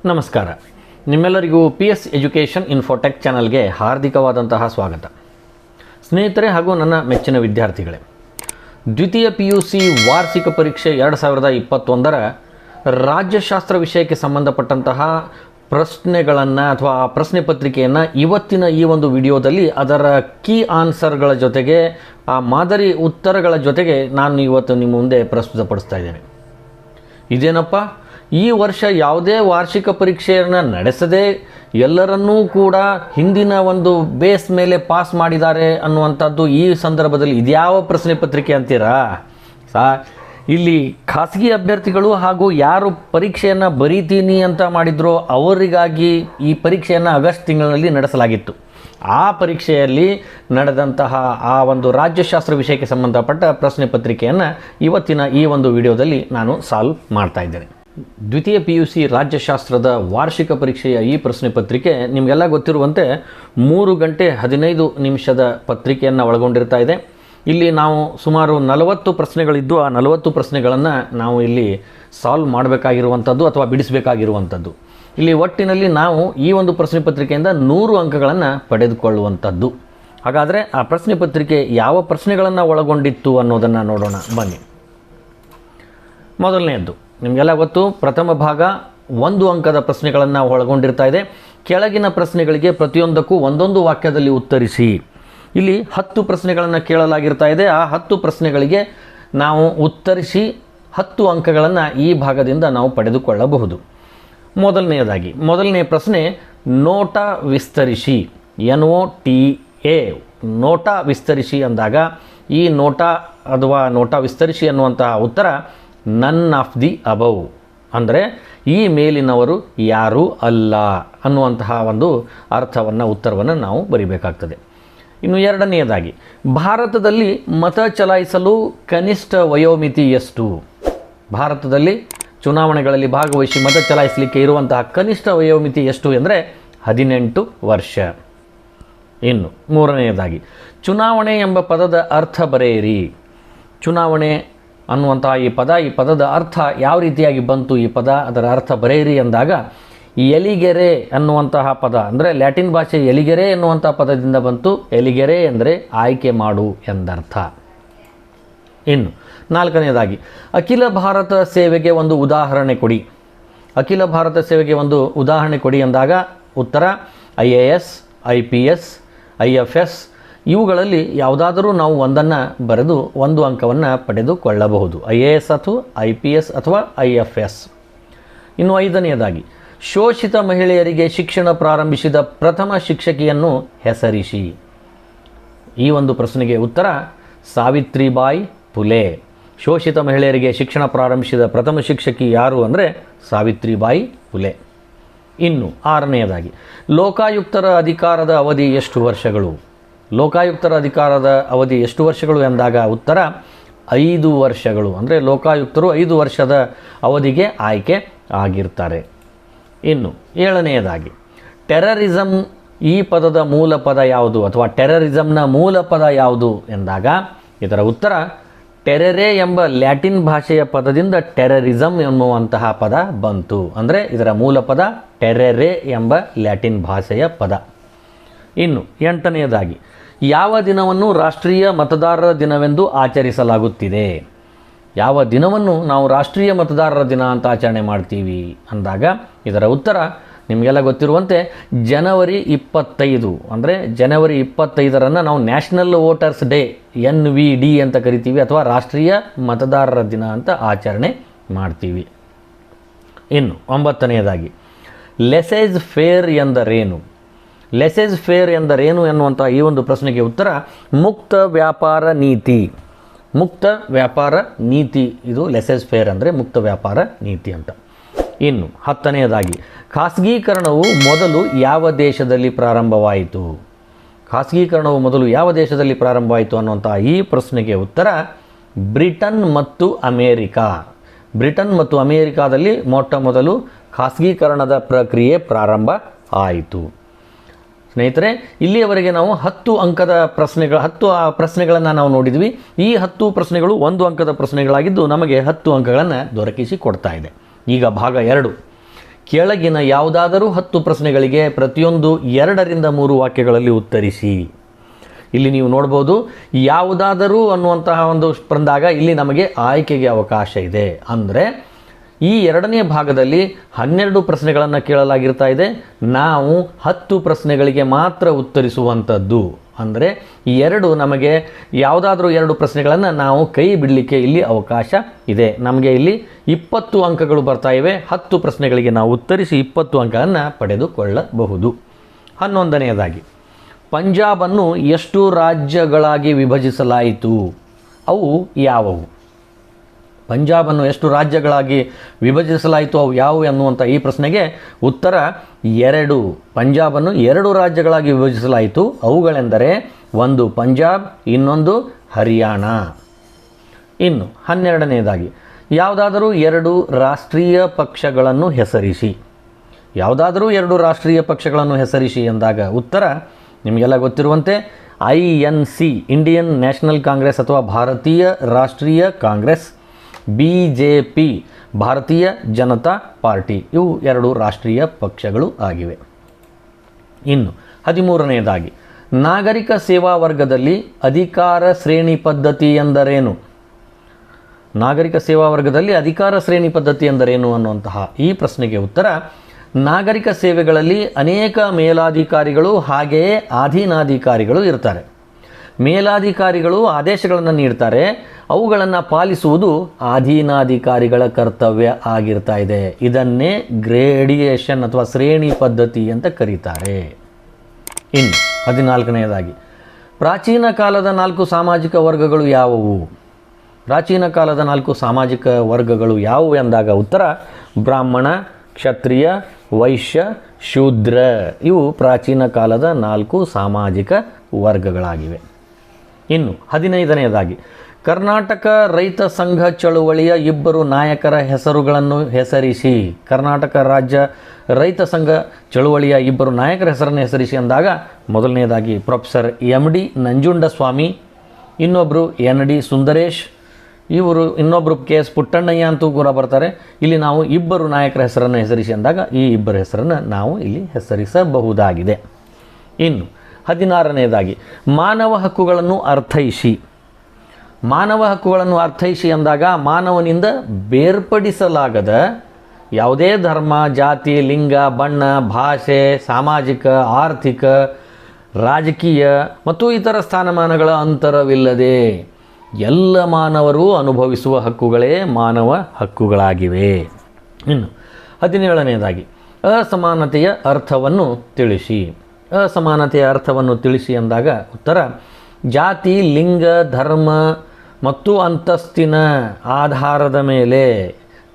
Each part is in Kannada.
ನಮಸ್ಕಾರ. ನಿಮ್ಮೆಲ್ಲರಿಗೂ PS ಎಜುಕೇಷನ್ ಇನ್ಫೋಟೆಕ್ ಚಾನಲ್ಗೆ ಹಾರ್ದಿಕವಾದಂತಹ ಸ್ವಾಗತ. ಸ್ನೇಹಿತರೆ ಹಾಗೂ ನನ್ನ ಮೆಚ್ಚಿನ ವಿದ್ಯಾರ್ಥಿಗಳೇ, ದ್ವಿತೀಯ PUC ವಾರ್ಷಿಕ ಪರೀಕ್ಷೆ 2021ರ ರಾಜ್ಯಶಾಸ್ತ್ರ ವಿಷಯಕ್ಕೆ ಸಂಬಂಧಪಟ್ಟಂತಹ ಪ್ರಶ್ನೆಗಳನ್ನು ಅಥವಾ ಪ್ರಶ್ನೆ ಪತ್ರಿಕೆಯನ್ನು ಇವತ್ತಿನ ಈ ಒಂದು ವಿಡಿಯೋದಲ್ಲಿ ಅದರ ಕೀ ಆನ್ಸರ್ಗಳ ಜೊತೆಗೆ ಆ ಮಾದರಿ ಉತ್ತರಗಳ ಜೊತೆಗೆ ನಾನು ಇವತ್ತು ನಿಮ್ಮ ಮುಂದೆ ಪ್ರಸ್ತುತಪಡಿಸ್ತಾ ಇದ್ದೇನೆ. ಇದೇನಪ್ಪ, ಈ ವರ್ಷ ಯಾವುದೇ ವಾರ್ಷಿಕ ಪರೀಕ್ಷೆಯನ್ನು ನಡೆಸದೆ ಎಲ್ಲರನ್ನೂ ಕೂಡ ಹಿಂದಿನ ಒಂದು ಬೇಸ್ ಮೇಲೆ ಪಾಸ್ ಮಾಡಿದ್ದಾರೆ ಅನ್ನುವಂಥದ್ದು ಈ ಸಂದರ್ಭದಲ್ಲಿ ಇದ್ಯಾವ ಪ್ರಶ್ನೆ ಪತ್ರಿಕೆ ಅಂತೀರಾ? ಇಲ್ಲಿ ಖಾಸಗಿ ಅಭ್ಯರ್ಥಿಗಳು ಹಾಗೂ ಯಾರು ಪರೀಕ್ಷೆಯನ್ನು ಬರೀತೀನಿ ಅಂತ ಮಾಡಿದ್ರೋ ಅವರಿಗಾಗಿ ಈ ಪರೀಕ್ಷೆಯನ್ನು ಆಗಸ್ಟ್ ತಿಂಗಳಿನಲ್ಲಿ ನಡೆಸಲಾಗಿತ್ತು. ಆ ಪರೀಕ್ಷೆಯಲ್ಲಿ ನಡೆದಂತಹ ಆ ಒಂದು ರಾಜ್ಯಶಾಸ್ತ್ರ ವಿಷಯಕ್ಕೆ ಸಂಬಂಧಪಟ್ಟ ಪ್ರಶ್ನೆ ಪತ್ರಿಕೆಯನ್ನು ಇವತ್ತಿನ ಈ ಒಂದು ವಿಡಿಯೋದಲ್ಲಿ ನಾನು ಸಾಲ್ವ್ ಮಾಡ್ತಾ ಇದ್ದೇನೆ. ದ್ವಿತೀಯ PUC ರಾಜ್ಯಶಾಸ್ತ್ರದ ವಾರ್ಷಿಕ ಪರೀಕ್ಷೆಯ ಈ ಪ್ರಶ್ನೆ ಪತ್ರಿಕೆ ನಿಮಗೆಲ್ಲ ಗೊತ್ತಿರುವಂತೆ 3 ಗಂಟೆ 15 ನಿಮಿಷದ ಪತ್ರಿಕೆಯನ್ನು ಒಳಗೊಂಡಿರ್ತಾ ಇದೆ. ಇಲ್ಲಿ ನಾವು ಸುಮಾರು 40 ಪ್ರಶ್ನೆಗಳಿದ್ದು ಆ 40 ಪ್ರಶ್ನೆಗಳನ್ನು ನಾವು ಇಲ್ಲಿ ಸಾಲ್ವ್ ಮಾಡಬೇಕಾಗಿರುವಂಥದ್ದು ಅಥವಾ ಬಿಡಿಸಬೇಕಾಗಿರುವಂಥದ್ದು. ಇಲ್ಲಿ ಒಟ್ಟಿನಲ್ಲಿ ನಾವು ಈ ಒಂದು ಪ್ರಶ್ನೆ ಪತ್ರಿಕೆಯಿಂದ 100 ಅಂಕಗಳನ್ನು ಪಡೆದುಕೊಳ್ಳುವಂಥದ್ದು. ಹಾಗಾದರೆ ಆ ಪ್ರಶ್ನೆ ಪತ್ರಿಕೆ ಯಾವ ಪ್ರಶ್ನೆಗಳನ್ನು ಒಳಗೊಂಡಿತ್ತು ಅನ್ನೋದನ್ನು ನೋಡೋಣ ಬನ್ನಿ. ಮೊದಲನೆಯದ್ದು ನಿಮಗೆಲ್ಲ ಗೊತ್ತು, ಪ್ರಥಮ ಭಾಗ 1 ಅಂಕದ ಪ್ರಶ್ನೆಗಳನ್ನು ಒಳಗೊಂಡಿರ್ತಾ ಇದೆ. ಕೆಳಗಿನ ಪ್ರಶ್ನೆಗಳಿಗೆ ಪ್ರತಿಯೊಂದಕ್ಕೂ ಒಂದೊಂದು ವಾಕ್ಯದಲ್ಲಿ ಉತ್ತರಿಸಿ. ಇಲ್ಲಿ 10 ಪ್ರಶ್ನೆಗಳನ್ನು ಕೇಳಲಾಗಿರ್ತಾ ಇದೆ. ಆ 10 ಪ್ರಶ್ನೆಗಳಿಗೆ ನಾವು ಉತ್ತರಿಸಿ 10 ಅಂಕಗಳನ್ನು ಈ ಭಾಗದಿಂದ ನಾವು ಪಡೆದುಕೊಳ್ಳಬಹುದು. ಮೊದಲನೆಯ ಪ್ರಶ್ನೆ, ನೋಟ ವಿಸ್ತರಿಸಿ. NOTA, ನೋಟ ವಿಸ್ತರಿಸಿ ಅಂದಾಗ ಈ ನೋಟ ಅಥವಾ ನೋಟ ವಿಸ್ತರಿಸಿ ಅನ್ನುವಂತಹ ಉತ್ತರ ನನ್ ಆಫ್ ದಿ ಅಬವ್, ಅಂದರೆ ಈ ಮೇಲಿನವರು ಯಾರೂ ಅಲ್ಲ ಅನ್ನುವಂತಹ ಒಂದು ಉತ್ತರವನ್ನು ನಾವು ಬರಿಬೇಕಾಗ್ತದೆ. ಇನ್ನು ಎರಡನೆಯದಾಗಿ, ಭಾರತದಲ್ಲಿ ಮತ ಚಲಾಯಿಸಲು ಕನಿಷ್ಠ ವಯೋಮಿತಿ ಎಷ್ಟು? ಭಾರತದಲ್ಲಿ ಚುನಾವಣೆಗಳಲ್ಲಿ ಭಾಗವಹಿಸಿ ಮತ ಚಲಾಯಿಸಲಿಕ್ಕೆ ಇರುವಂತಹ ಕನಿಷ್ಠ ವಯೋಮಿತಿ ಎಷ್ಟು ಅಂದರೆ 18 ವರ್ಷ. ಇನ್ನು ಮೂರನೆಯದಾಗಿ, ಚುನಾವಣೆ ಎಂಬ ಪದದ ಅರ್ಥ ಬರೆಯಿರಿ. ಚುನಾವಣೆ ಅನ್ನುವಂತಹ ಈ ಪದದ ಅರ್ಥ ಯಾವ ರೀತಿಯಾಗಿ ಬಂತು? ಈ ಪದ ಅದರ ಅರ್ಥ ಬರೆಯಿರಿ ಅಂದಾಗ ಎಲಿಗೆರೆ ಅನ್ನುವಂತಹ ಪದ, ಅಂದರೆ ಲ್ಯಾಟಿನ್ ಭಾಷೆ ಎಲಿಗೆರೆ ಎನ್ನುವಂಥ ಪದದಿಂದ ಬಂತು. ಎಲಿಗೆರೆ ಅಂದರೆ ಆಯ್ಕೆ ಮಾಡು ಎಂದರ್ಥ. ಇನ್ನು ನಾಲ್ಕನೆಯದಾಗಿ, ಅಖಿಲ ಭಾರತ ಸೇವೆಗೆ ಒಂದು ಉದಾಹರಣೆ ಕೊಡಿ. ಅಖಿಲ ಭಾರತ ಸೇವೆಗೆ ಒಂದು ಉದಾಹರಣೆ ಕೊಡಿ ಅಂದಾಗ ಉತ್ತರ IAS, IPS, IFS ಇವುಗಳಲ್ಲಿ ಯಾವುದಾದರೂ ನಾವು ಒಂದನ್ನು ಬರೆದು 1 ಅಂಕವನ್ನು ಪಡೆದುಕೊಳ್ಳಬಹುದು. IAS ಅಥವಾ IPS ಅಥವಾ IFS. ಇನ್ನು ಐದನೆಯದಾಗಿ, ಶೋಷಿತ ಮಹಿಳೆಯರಿಗೆ ಶಿಕ್ಷಣ ಪ್ರಾರಂಭಿಸಿದ ಪ್ರಥಮ ಶಿಕ್ಷಕಿಯನ್ನು ಹೆಸರಿಸಿ. ಈ ಒಂದು ಪ್ರಶ್ನೆಗೆ ಉತ್ತರ ಸಾವಿತ್ರಿಬಾಯಿ ಫುಲೆ. ಶೋಷಿತ ಮಹಿಳೆಯರಿಗೆ ಶಿಕ್ಷಣ ಪ್ರಾರಂಭಿಸಿದ ಪ್ರಥಮ ಶಿಕ್ಷಕಿ ಯಾರು ಅಂದರೆ ಸಾವಿತ್ರಿಬಾಯಿ ಫುಲೆ. ಇನ್ನು ಆರನೆಯದಾಗಿ, ಲೋಕಾಯುಕ್ತರ ಅಧಿಕಾರದ ಅವಧಿ ಎಷ್ಟು ವರ್ಷಗಳು? ಲೋಕಾಯುಕ್ತರ ಅಧಿಕಾರದ ಅವಧಿ ಎಷ್ಟು ವರ್ಷಗಳು ಎಂದಾಗ ಉತ್ತರ 5 ವರ್ಷಗಳು, ಅಂದರೆ ಲೋಕಾಯುಕ್ತರು 5 ವರ್ಷದ ಅವಧಿಗೆ ಆಯ್ಕೆ ಆಗಿರ್ತಾರೆ. ಇನ್ನು ಏಳನೆಯದಾಗಿ, ಟೆರರಿಸಮ್ ಈ ಪದದ ಮೂಲ ಪದ ಯಾವುದು ಅಥವಾ ಟೆರರಿಸಮ್ನ ಮೂಲ ಪದ ಯಾವುದು ಎಂದಾಗ ಇದರ ಉತ್ತರ ಟೆರೆರೆ ಎಂಬ ಲ್ಯಾಟಿನ್ ಭಾಷೆಯ ಪದದಿಂದ ಟೆರರಿಸಮ್ ಎನ್ನುವಂತಹ ಪದ ಬಂತು. ಅಂದರೆ ಇದರ ಮೂಲ ಪದ ಟೆರೆರೆ ಎಂಬ ಲ್ಯಾಟಿನ್ ಭಾಷೆಯ ಪದ. ಇನ್ನು ಎಂಟನೆಯದಾಗಿ, ಯಾವ ದಿನವನ್ನು ರಾಷ್ಟ್ರೀಯ ಮತದಾರರ ದಿನವೆಂದು ಆಚರಿಸಲಾಗುತ್ತಿದೆ? ಯಾವ ದಿನವನ್ನು ನಾವು ರಾಷ್ಟ್ರೀಯ ಮತದಾರರ ದಿನ ಅಂತ ಆಚರಣೆ ಮಾಡ್ತೀವಿ ಅಂದಾಗ ಇದರ ಉತ್ತರ ನಿಮಗೆಲ್ಲ ಗೊತ್ತಿರುವಂತೆ ಜನವರಿ 25, ಅಂದರೆ ಜನವರಿ 25ರಂದು ನಾವು ನ್ಯಾಷನಲ್ ವೋಟರ್ಸ್ ಡೇ NVD ಅಂತ ಕರಿತೀವಿ ಅಥವಾ ರಾಷ್ಟ್ರೀಯ ಮತದಾರರ ದಿನ ಅಂತ ಆಚರಣೆ ಮಾಡ್ತೀವಿ. ಇನ್ನು 9ನೆಯದಾಗಿ, ಲೆಸೇಜ್ ಫೇರ್ ಎಂದರೇನು? ಲೆಸೇಜ್ ಫೇರ್ ಎಂದರೇನು ಎನ್ನುವಂಥ ಈ ಒಂದು ಪ್ರಶ್ನೆಗೆ ಉತ್ತರ ಮುಕ್ತ ವ್ಯಾಪಾರ ನೀತಿ. ಮುಕ್ತ ವ್ಯಾಪಾರ ನೀತಿ, ಇದು ಲೆಸೇಜ್ ಫೇರ್ ಅಂದರೆ ಮುಕ್ತ ವ್ಯಾಪಾರ ನೀತಿ ಅಂತ. ಇನ್ನು 10ನೆಯದಾಗಿ, ಖಾಸಗೀಕರಣವು ಮೊದಲು ಯಾವ ದೇಶದಲ್ಲಿ ಪ್ರಾರಂಭವಾಯಿತು? ಖಾಸಗೀಕರಣವು ಮೊದಲು ಯಾವ ದೇಶದಲ್ಲಿ ಪ್ರಾರಂಭವಾಯಿತು ಅನ್ನುವಂಥ ಈ ಪ್ರಶ್ನೆಗೆ ಉತ್ತರ ಬ್ರಿಟನ್ ಮತ್ತು ಅಮೇರಿಕಾ. ಬ್ರಿಟನ್ ಮತ್ತು ಅಮೇರಿಕಾದಲ್ಲಿ ಮೊಟ್ಟ ಮೊದಲು ಖಾಸಗೀಕರಣದ ಪ್ರಕ್ರಿಯೆ ಪ್ರಾರಂಭ ಆಯಿತು. ಸ್ನೇಹಿತರೆ, ಇಲ್ಲಿಯವರೆಗೆ ನಾವು 10 ಅಂಕದ ಪ್ರಶ್ನೆಗಳನ್ನು ನಾವು ನೋಡಿದ್ವಿ. ಈ 10 ಪ್ರಶ್ನೆಗಳು 1 ಅಂಕದ ಪ್ರಶ್ನೆಗಳಾಗಿದ್ದು ನಮಗೆ 10 ಅಂಕಗಳನ್ನು ದೊರಕಿಸಿ ಕೊಡ್ತಾ ಇದೆ. ಈಗ ಭಾಗ 2, ಕೆಳಗಿನ ಯಾವುದಾದರೂ 10 ಪ್ರಶ್ನೆಗಳಿಗೆ ಪ್ರತಿಯೊಂದು 2ರಿಂದ 3 ವಾಕ್ಯಗಳಲ್ಲಿ ಉತ್ತರಿಸಿ. ಇಲ್ಲಿ ನೀವು ನೋಡ್ಬೋದು, ಯಾವುದಾದರೂ ಅನ್ನುವಂತಹ ಒಂದು ಬಂದಾಗ ಇಲ್ಲಿ ನಮಗೆ ಆಯ್ಕೆಗೆ ಅವಕಾಶ ಇದೆ. ಅಂದರೆ ಈ 2ನೇ ಭಾಗದಲ್ಲಿ 12 ಪ್ರಶ್ನೆಗಳನ್ನು ಕೇಳಲಾಗಿರ್ತಾ ಇದೆ. ನಾವು 10 ಪ್ರಶ್ನೆಗಳಿಗೆ ಮಾತ್ರ ಉತ್ತರಿಸುವಂಥದ್ದು. ಅಂದರೆ ಈ 2 ನಮಗೆ ಯಾವುದಾದ್ರೂ 2 ಪ್ರಶ್ನೆಗಳನ್ನು ನಾವು ಕೈ ಬಿಡಲಿಕ್ಕೆ ಇಲ್ಲಿ ಅವಕಾಶ ಇದೆ. ನಮಗೆ ಇಲ್ಲಿ 20 ಅಂಕಗಳು ಬರ್ತಾ ಇವೆ. 10 ಪ್ರಶ್ನೆಗಳಿಗೆ ನಾವು ಉತ್ತರಿಸಿ 20 ಅಂಕಗಳನ್ನು ಪಡೆದುಕೊಳ್ಳಬಹುದು. 11ನೇದಾಗಿ, ಪಂಜಾಬನ್ನು ಎಷ್ಟು ರಾಜ್ಯಗಳಾಗಿ ವಿಭಜಿಸಲಾಯಿತು? ಅವು ಯಾವುವು? ಪಂಜಾಬನ್ನು ಎಷ್ಟು ರಾಜ್ಯಗಳಾಗಿ ವಿಭಜಿಸಲಾಯಿತು, ಅವು ಯಾವುವು ಎನ್ನುವಂಥ ಈ ಪ್ರಶ್ನೆಗೆ ಉತ್ತರ 2. ಪಂಜಾಬನ್ನು 2 ರಾಜ್ಯಗಳಾಗಿ ವಿಭಜಿಸಲಾಯಿತು. ಅವುಗಳೆಂದರೆ ಒಂದು ಪಂಜಾಬ್, ಇನ್ನೊಂದು ಹರಿಯಾಣ. ಇನ್ನು 12ನೇದಾಗಿ, ಯಾವುದಾದರೂ 2 ರಾಷ್ಟ್ರೀಯ ಪಕ್ಷಗಳನ್ನು ಹೆಸರಿಸಿ. ಯಾವುದಾದರೂ 2 ರಾಷ್ಟ್ರೀಯ ಪಕ್ಷಗಳನ್ನು ಹೆಸರಿಸಿ ಎಂದಾಗ ಉತ್ತರ ನಿಮಗೆಲ್ಲ ಗೊತ್ತಿರುವಂತೆ INC, ಇಂಡಿಯನ್ ನ್ಯಾಷನಲ್ ಕಾಂಗ್ರೆಸ್ ಅಥವಾ ಭಾರತೀಯ ರಾಷ್ಟ್ರೀಯ ಕಾಂಗ್ರೆಸ್, BJP, ಭಾರತೀಯ ಜನತಾ ಪಾರ್ಟಿ, ಇವು 2 ರಾಷ್ಟ್ರೀಯ ಪಕ್ಷಗಳು ಆಗಿವೆ. ಇನ್ನು 13ನೇದಾಗಿ, ನಾಗರಿಕ ಸೇವಾ ವರ್ಗದಲ್ಲಿ ಅಧಿಕಾರ ಶ್ರೇಣಿ ಪದ್ಧತಿ ಎಂದರೇನು? ನಾಗರಿಕ ಸೇವಾ ವರ್ಗದಲ್ಲಿ ಅಧಿಕಾರ ಶ್ರೇಣಿ ಪದ್ಧತಿ ಎಂದರೇನು ಅನ್ನುವಂತಹ ಈ ಪ್ರಶ್ನೆಗೆ ಉತ್ತರ, ನಾಗರಿಕ ಸೇವೆಗಳಲ್ಲಿ ಅನೇಕ ಮೇಲಾಧಿಕಾರಿಗಳು ಹಾಗೆಯೇ ಅಧೀನಾಧಿಕಾರಿಗಳು ಇರ್ತಾರೆ. ಮೇಲಾಧಿಕಾರಿಗಳು ಆದೇಶಗಳನ್ನು ನೀಡ್ತಾರೆ, ಅವುಗಳನ್ನು ಪಾಲಿಸುವುದು ಅಧೀನಾಧಿಕಾರಿಗಳ ಕರ್ತವ್ಯ ಆಗಿರ್ತಾ ಇದೆ. ಇದನ್ನೇ ಗ್ರೇಡಿಯೇಷನ್ ಅಥವಾ ಶ್ರೇಣಿ ಪದ್ಧತಿ ಅಂತ ಕರೀತಾರೆ. ಇನ್ನು 14ನೇದಾಗಿ, ಪ್ರಾಚೀನ ಕಾಲದ 4 ಸಾಮಾಜಿಕ ವರ್ಗಗಳು ಯಾವುವು? ಪ್ರಾಚೀನ ಕಾಲದ 4 ಸಾಮಾಜಿಕ ವರ್ಗಗಳು ಯಾವುವು ಎಂದಾಗ ಉತ್ತರ ಬ್ರಾಹ್ಮಣ, ಕ್ಷತ್ರಿಯ, ವೈಶ್ಯ, ಶೂದ್ರ. ಇವು ಪ್ರಾಚೀನ ಕಾಲದ 4 ಸಾಮಾಜಿಕ ವರ್ಗಗಳಾಗಿವೆ. ಇನ್ನು 15ನೇದಾಗಿ, ಕರ್ನಾಟಕ ರೈತ ಸಂಘ ಚಳುವಳಿಯ 2 ನಾಯಕರ ಹೆಸರುಗಳನ್ನು ಹೆಸರಿಸಿ. ಕರ್ನಾಟಕ ರಾಜ್ಯ ರೈತ ಸಂಘ ಚಳುವಳಿಯ 2 ನಾಯಕರ ಹೆಸರನ್ನು ಹೆಸರಿಸಿ ಅಂದಾಗ ಮೊದಲನೇದಾಗಿ ಪ್ರೊಫೆಸರ್ MD ನಂಜುಂಡಸ್ವಾಮಿ, ಇನ್ನೊಬ್ಬರು ND ಸುಂದರೇಶ್, ಇವರು ಇನ್ನೊಬ್ಬರು KS ಪುಟ್ಟಣ್ಣಯ್ಯ ಅಂತೂ ಕೂಡ ಬರ್ತಾರೆ. ಇಲ್ಲಿ ನಾವು 2 ನಾಯಕರ ಹೆಸರನ್ನು ಹೆಸರಿಸಿ ಅಂದಾಗ ಈ 2 ಹೆಸರನ್ನು ನಾವು ಇಲ್ಲಿ ಹೆಸರಿಸಬಹುದಾಗಿದೆ. ಇನ್ನು 16ನೇದಾಗಿ, ಮಾನವ ಹಕ್ಕುಗಳನ್ನು ಅರ್ಥೈಸಿ. ಮಾನವ ಹಕ್ಕುಗಳನ್ನು ಅರ್ಥೈಸಿ ಅಂದಾಗ ಮಾನವನಿಂದ ಬೇರ್ಪಡಿಸಲಾಗದ ಯಾವುದೇ ಧರ್ಮ, ಜಾತಿ, ಲಿಂಗ, ಬಣ್ಣ, ಭಾಷೆ, ಸಾಮಾಜಿಕ, ಆರ್ಥಿಕ, ರಾಜಕೀಯ ಮತ್ತು ಇತರ ಸ್ಥಾನಮಾನಗಳ ಅಂತರವಿಲ್ಲದೆ ಎಲ್ಲ ಮಾನವರು ಅನುಭವಿಸುವ ಹಕ್ಕುಗಳೇ ಮಾನವ ಹಕ್ಕುಗಳಾಗಿವೆ. ಇನ್ನು 17ನೇದಾಗಿ, ಅಸಮಾನತೆಯ ಅರ್ಥವನ್ನು ತಿಳಿಸಿ. ಅಸಮಾನತೆಯ ಅರ್ಥವನ್ನು ತಿಳಿಸಿ ಅಂದಾಗ ಉತ್ತರ, ಜಾತಿ, ಲಿಂಗ, ಧರ್ಮ ಮತ್ತು ಅಂತಸ್ತಿನ ಆಧಾರದ ಮೇಲೆ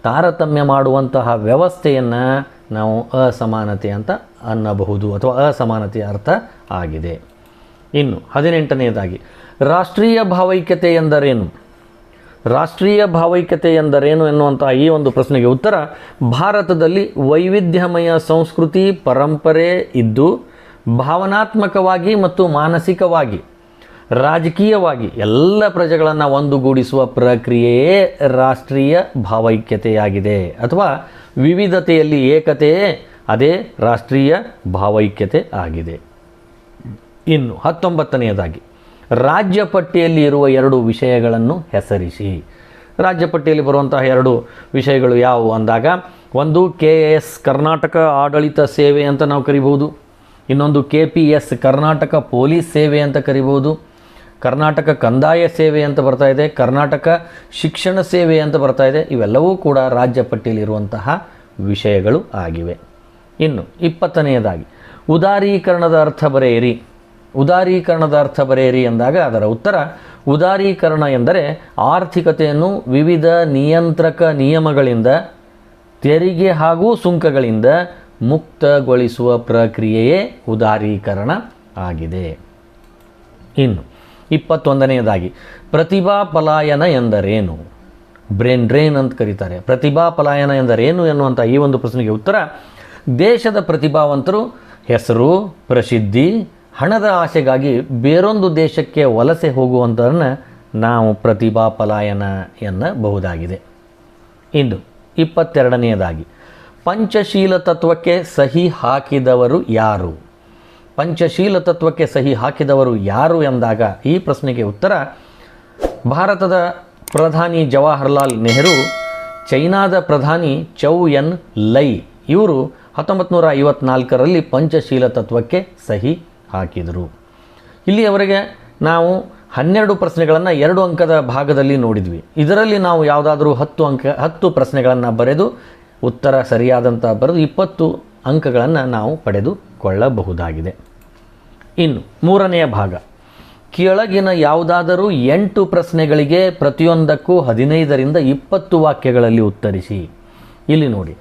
ತಾರತಮ್ಯ ಮಾಡುವಂತಹ ವ್ಯವಸ್ಥೆಯನ್ನು ನಾವು ಅಸಮಾನತೆ ಅಂತ ಅನ್ನಬಹುದು ಅಥವಾ ಅಸಮಾನತೆಯ ಅರ್ಥ ಆಗಿದೆ. ಇನ್ನು 18ನೇದಾಗಿ, ರಾಷ್ಟ್ರೀಯ ಭಾವೈಕ್ಯತೆ ಎಂದರೇನು? ರಾಷ್ಟ್ರೀಯ ಭಾವೈಕ್ಯತೆ ಎಂದರೇನು ಎನ್ನುವಂಥ ಈ ಒಂದು ಪ್ರಶ್ನೆಗೆ ಉತ್ತರ, ಭಾರತದಲ್ಲಿ ವೈವಿಧ್ಯಮಯ ಸಂಸ್ಕೃತಿ ಪರಂಪರೆ ಇದ್ದು ಭಾವನಾತ್ಮಕವಾಗಿ ಮತ್ತು ಮಾನಸಿಕವಾಗಿ, ರಾಜಕೀಯವಾಗಿ ಎಲ್ಲ ಪ್ರಜೆಗಳನ್ನು ಒಂದುಗೂಡಿಸುವ ಪ್ರಕ್ರಿಯೆಯೇ ರಾಷ್ಟ್ರೀಯ ಭಾವೈಕ್ಯತೆಯಾಗಿದೆ. ಅಥವಾ ವಿವಿಧತೆಯಲ್ಲಿ ಏಕತೆಯೇ ಅದೇ ರಾಷ್ಟ್ರೀಯ ಭಾವೈಕ್ಯತೆ ಆಗಿದೆ. ಇನ್ನು 19ನೇದಾಗಿ, ರಾಜ್ಯ ಪಟ್ಟಿಯಲ್ಲಿ ಇರುವ 2 ವಿಷಯಗಳನ್ನು ಹೆಸರಿಸಿ. ರಾಜ್ಯ ಪಟ್ಟಿಯಲ್ಲಿ ಬರುವಂತಹ 2 ವಿಷಯಗಳು ಯಾವುವು ಅಂದಾಗ, ಒಂದು KS ಕರ್ನಾಟಕ ಆಡಳಿತ ಸೇವೆ ಅಂತ ನಾವು ಕರಿಬಹುದು, ಇನ್ನೊಂದು KPS ಕರ್ನಾಟಕ ಪೊಲೀಸ್ ಸೇವೆ ಅಂತ ಕರಿಬಹುದು, ಕರ್ನಾಟಕ ಕಂದಾಯ ಸೇವೆ ಅಂತ ಬರ್ತಾ ಇದೆ, ಕರ್ನಾಟಕ ಶಿಕ್ಷಣ ಸೇವೆ ಅಂತ ಬರ್ತಾ ಇದೆ. ಇವೆಲ್ಲವೂ ಕೂಡ ರಾಜ್ಯ ಪಟ್ಟಿಯಲ್ಲಿರುವಂತಹ ವಿಷಯಗಳು ಆಗಿವೆ. ಇನ್ನು 20ನೇದಾಗಿ, ಉದಾರೀಕರಣದ ಅರ್ಥ ಬರೆಯಿರಿ. ಉದಾರೀಕರಣದ ಅರ್ಥ ಬರೆಯಿರಿ ಎಂದಾಗ ಅದರ ಉತ್ತರ, ಉದಾರೀಕರಣ ಎಂದರೆ ಆರ್ಥಿಕತೆಯನ್ನು ವಿವಿಧ ನಿಯಂತ್ರಕ ನಿಯಮಗಳಿಂದ, ತೆರಿಗೆ ಹಾಗೂ ಸುಂಕಗಳಿಂದ ಮುಕ್ತಗೊಳಿಸುವ ಪ್ರಕ್ರಿಯೆಯೇ ಉದಾರೀಕರಣ ಆಗಿದೆ. ಇನ್ನು 21ನೇದಾಗಿ, ಪ್ರತಿಭಾ ಪಲಾಯನ ಎಂದರೇನು? ಬ್ರೇನ್ ಡ್ರೈನ್ ಅಂತ ಕರೀತಾರೆ. ಪ್ರತಿಭಾ ಪಲಾಯನ ಎಂದರೇನು ಎನ್ನುವಂಥ ಈ ಒಂದು ಪ್ರಶ್ನೆಗೆ ಉತ್ತರ, ದೇಶದ ಪ್ರತಿಭಾವಂತರು ಹೆಸರು, ಪ್ರಸಿದ್ಧಿ, ಹಣದ ಆಸೆಗಾಗಿ ಬೇರೊಂದು ದೇಶಕ್ಕೆ ವಲಸೆ ಹೋಗುವಂಥದನ್ನು ನಾವು ಪ್ರತಿಭಾ ಪಲಾಯನ ಎನ್ನಬಹುದಾಗಿದೆ. ಇನ್ನು 22ನೇದಾಗಿ, ಪಂಚಶೀಲ ತತ್ವಕ್ಕೆ ಸಹಿ ಹಾಕಿದವರು ಯಾರು? ಪಂಚಶೀಲ ತತ್ವಕ್ಕೆ ಸಹಿ ಹಾಕಿದವರು ಯಾರು ಎಂದಾಗ ಈ ಪ್ರಶ್ನೆಗೆ ಉತ್ತರ ಭಾರತದ ಪ್ರಧಾನಿ ಜವಾಹರ್ಲಾಲ್ ನೆಹರು, ಚೈನಾದ ಪ್ರಧಾನಿ ಚೌ ಎನ್ ಲೈ ಇವರು 1954ರಲ್ಲಿ ಪಂಚಶೀಲ ತತ್ವಕ್ಕೆ ಸಹಿ ಹಾಕಿದರು. ಇಲ್ಲಿಯವರೆಗೆ ನಾವು 12 ಪ್ರಶ್ನೆಗಳನ್ನು 2 ಅಂಕದ ಭಾಗದಲ್ಲಿ ನೋಡಿದ್ವಿ. ಇದರಲ್ಲಿ ನಾವು ಯಾವುದಾದ್ರೂ 10 ಪ್ರಶ್ನೆಗಳನ್ನು ಬರೆದು ಉತ್ತರ ಸರಿಯಾದಂಥ ಬರೆದು 20 ಅಂಕಗಳನ್ನು ನಾವು ಪಡೆದುಕೊಳ್ಳಬಹುದಾಗಿದೆ. ಇನ್ನು 3ನೆಯ ಭಾಗ, ಕೆಳಗಿನ ಯಾವುದಾದರೂ 8 ಪ್ರಶ್ನೆಗಳಿಗೆ ಪ್ರತಿಯೊಂದಕ್ಕೂ 15ರಿಂದ 20 ವಾಕ್ಯಗಳಲ್ಲಿ ಉತ್ತರಿಸಿ. ಇಲ್ಲಿ ನೋಡಿ,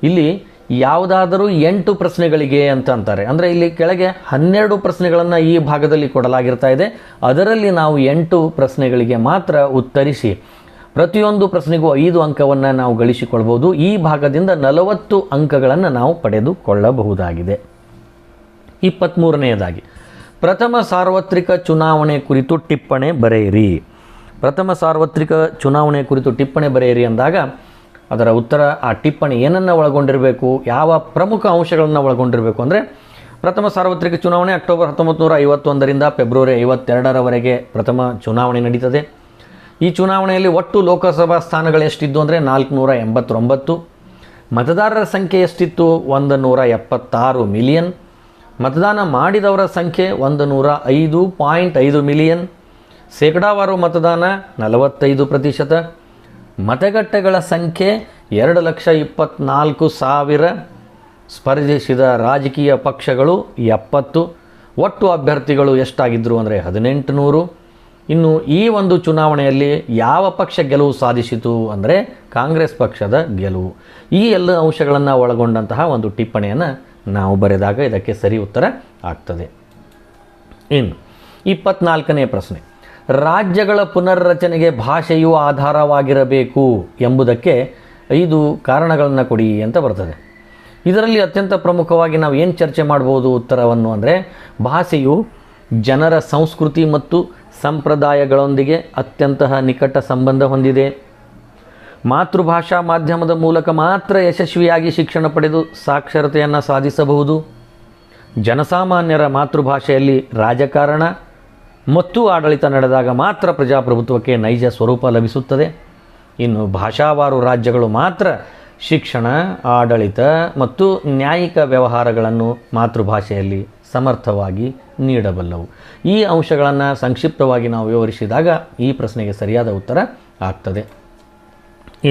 ಇಲ್ಲಿ ಯಾವುದಾದರೂ 8 ಪ್ರಶ್ನೆಗಳಿಗೆ ಅಂತ ಅಂತಾರೆ. ಅಂದರೆ ಇಲ್ಲಿ ಕೆಳಗೆ 12 ಪ್ರಶ್ನೆಗಳನ್ನು ಈ ಭಾಗದಲ್ಲಿ ಕೊಡಲಾಗಿರ್ತಾ ಇದೆ. ಅದರಲ್ಲಿ ನಾವು 8 ಪ್ರಶ್ನೆಗಳಿಗೆ ಮಾತ್ರ ಉತ್ತರಿಸಿ ಪ್ರತಿಯೊಂದು ಪ್ರಶ್ನೆಗೂ 5 ಅಂಕವನ್ನು ನಾವು ಗಳಿಸಿಕೊಳ್ಬೋದು. ಈ ಭಾಗದಿಂದ 40 ಅಂಕಗಳನ್ನು ನಾವು ಪಡೆದುಕೊಳ್ಳಬಹುದಾಗಿದೆ. 23ನೇದಾಗಿ, ಪ್ರಥಮ ಸಾರ್ವತ್ರಿಕ ಚುನಾವಣೆ ಕುರಿತು ಟಿಪ್ಪಣಿ ಬರೆಯಿರಿ. ಪ್ರಥಮ ಸಾರ್ವತ್ರಿಕ ಚುನಾವಣೆ ಕುರಿತು ಟಿಪ್ಪಣಿ ಬರೆಯಿರಿ ಅಂದಾಗ ಅದರ ಉತ್ತರ, ಆ ಟಿಪ್ಪಣಿ ಏನನ್ನು ಒಳಗೊಂಡಿರಬೇಕು, ಯಾವ ಪ್ರಮುಖ ಅಂಶಗಳನ್ನು ಒಳಗೊಂಡಿರಬೇಕು ಅಂದರೆ, ಪ್ರಥಮ ಸಾರ್ವತ್ರಿಕ ಚುನಾವಣೆ ಅಕ್ಟೋಬರ್ 1951ರಿಂದ ಫೆಬ್ರವರಿ 52ರವರೆಗೆ ಪ್ರಥಮ ಚುನಾವಣೆ ನಡೀತದೆ. ಈ ಚುನಾವಣೆಯಲ್ಲಿ ಒಟ್ಟು ಲೋಕಸಭಾ ಸ್ಥಾನಗಳು ಎಷ್ಟಿದ್ದು ಅಂದರೆ 489. ಮತದಾರರ ಸಂಖ್ಯೆ ಎಷ್ಟಿತ್ತು? 176 ಮಿಲಿಯನ್. ಮತದಾನ ಮಾಡಿದವರ ಸಂಖ್ಯೆ 105.5 ಮಿಲಿಯನ್. ಶೇಕಡಾವಾರು ಮತದಾನ 45%. ಮತಗಟ್ಟೆಗಳ ಸಂಖ್ಯೆ 2,24,000. ಸ್ಪರ್ಧಿಸಿದ ರಾಜಕೀಯ ಪಕ್ಷಗಳು 70. ಒಟ್ಟು ಅಭ್ಯರ್ಥಿಗಳು ಎಷ್ಟಾಗಿದ್ದರು ಅಂದರೆ 1800. ಇನ್ನು ಈ ಒಂದು ಚುನಾವಣೆಯಲ್ಲಿ ಯಾವ ಪಕ್ಷ ಗೆಲುವು ಸಾಧಿಸಿತು ಅಂದರೆ ಕಾಂಗ್ರೆಸ್ ಪಕ್ಷದ ಗೆಲುವು. ಈ ಎಲ್ಲ ಅಂಶಗಳನ್ನು ಒಳಗೊಂಡಂತಹ ಒಂದು ಟಿಪ್ಪಣಿಯನ್ನು ನಾವು ಬರೆದಾಗ ಇದಕ್ಕೆ ಸರಿ ಉತ್ತರ ಆಗ್ತದೆ. ಇನ್ನು 24ನೇ ಪ್ರಶ್ನೆ, ರಾಜ್ಯಗಳ ಪುನರ್ರಚನೆಗೆ ಭಾಷೆಯು ಆಧಾರವಾಗಿರಬೇಕು ಎಂಬುದಕ್ಕೆ 5 ಕಾರಣಗಳನ್ನು ಕೊಡಿ ಅಂತ ಬರ್ತದೆ. ಇದರಲ್ಲಿ ಅತ್ಯಂತ ಪ್ರಮುಖವಾಗಿ ನಾವು ಏನು ಚರ್ಚೆ ಮಾಡ್ಬೋದು ಉತ್ತರವನ್ನು ಅಂದರೆ, ಭಾಷೆಯು ಜನರ ಸಂಸ್ಕೃತಿ ಮತ್ತು ಸಂಪ್ರದಾಯಗಳೊಂದಿಗೆ ಅತ್ಯಂತ ನಿಕಟ ಸಂಬಂಧ ಹೊಂದಿದೆ. ಮಾತೃಭಾಷಾ ಮಾಧ್ಯಮದ ಮೂಲಕ ಮಾತ್ರ ಯಶಸ್ವಿಯಾಗಿ ಶಿಕ್ಷಣ ಪಡೆದು ಸಾಕ್ಷರತೆಯನ್ನು ಸಾಧಿಸಬಹುದು. ಜನಸಾಮಾನ್ಯರ ಮಾತೃಭಾಷೆಯಲ್ಲಿ ರಾಜಕಾರಣ ಮತ್ತು ಆಡಳಿತ ನಡೆದಾಗ ಮಾತ್ರ ಪ್ರಜಾಪ್ರಭುತ್ವಕ್ಕೆ ನೈಜ ಸ್ವರೂಪ ಲಭಿಸುತ್ತದೆ. ಇನ್ನು ಭಾಷಾವಾರು ರಾಜ್ಯಗಳು ಮಾತ್ರ ಶಿಕ್ಷಣ, ಆಡಳಿತ ಮತ್ತು ನ್ಯಾಯಿಕ ವ್ಯವಹಾರಗಳನ್ನು ಮಾತೃಭಾಷೆಯಲ್ಲಿ ಸಮರ್ಥವಾಗಿ ನೀಡಬಲ್ಲವು. ಈ ಅಂಶಗಳನ್ನು ಸಂಕ್ಷಿಪ್ತವಾಗಿ ನಾವು ವಿವರಿಸಿದಾಗ ಈ ಪ್ರಶ್ನೆಗೆ ಸರಿಯಾದ ಉತ್ತರ ಆಗ್ತದೆ.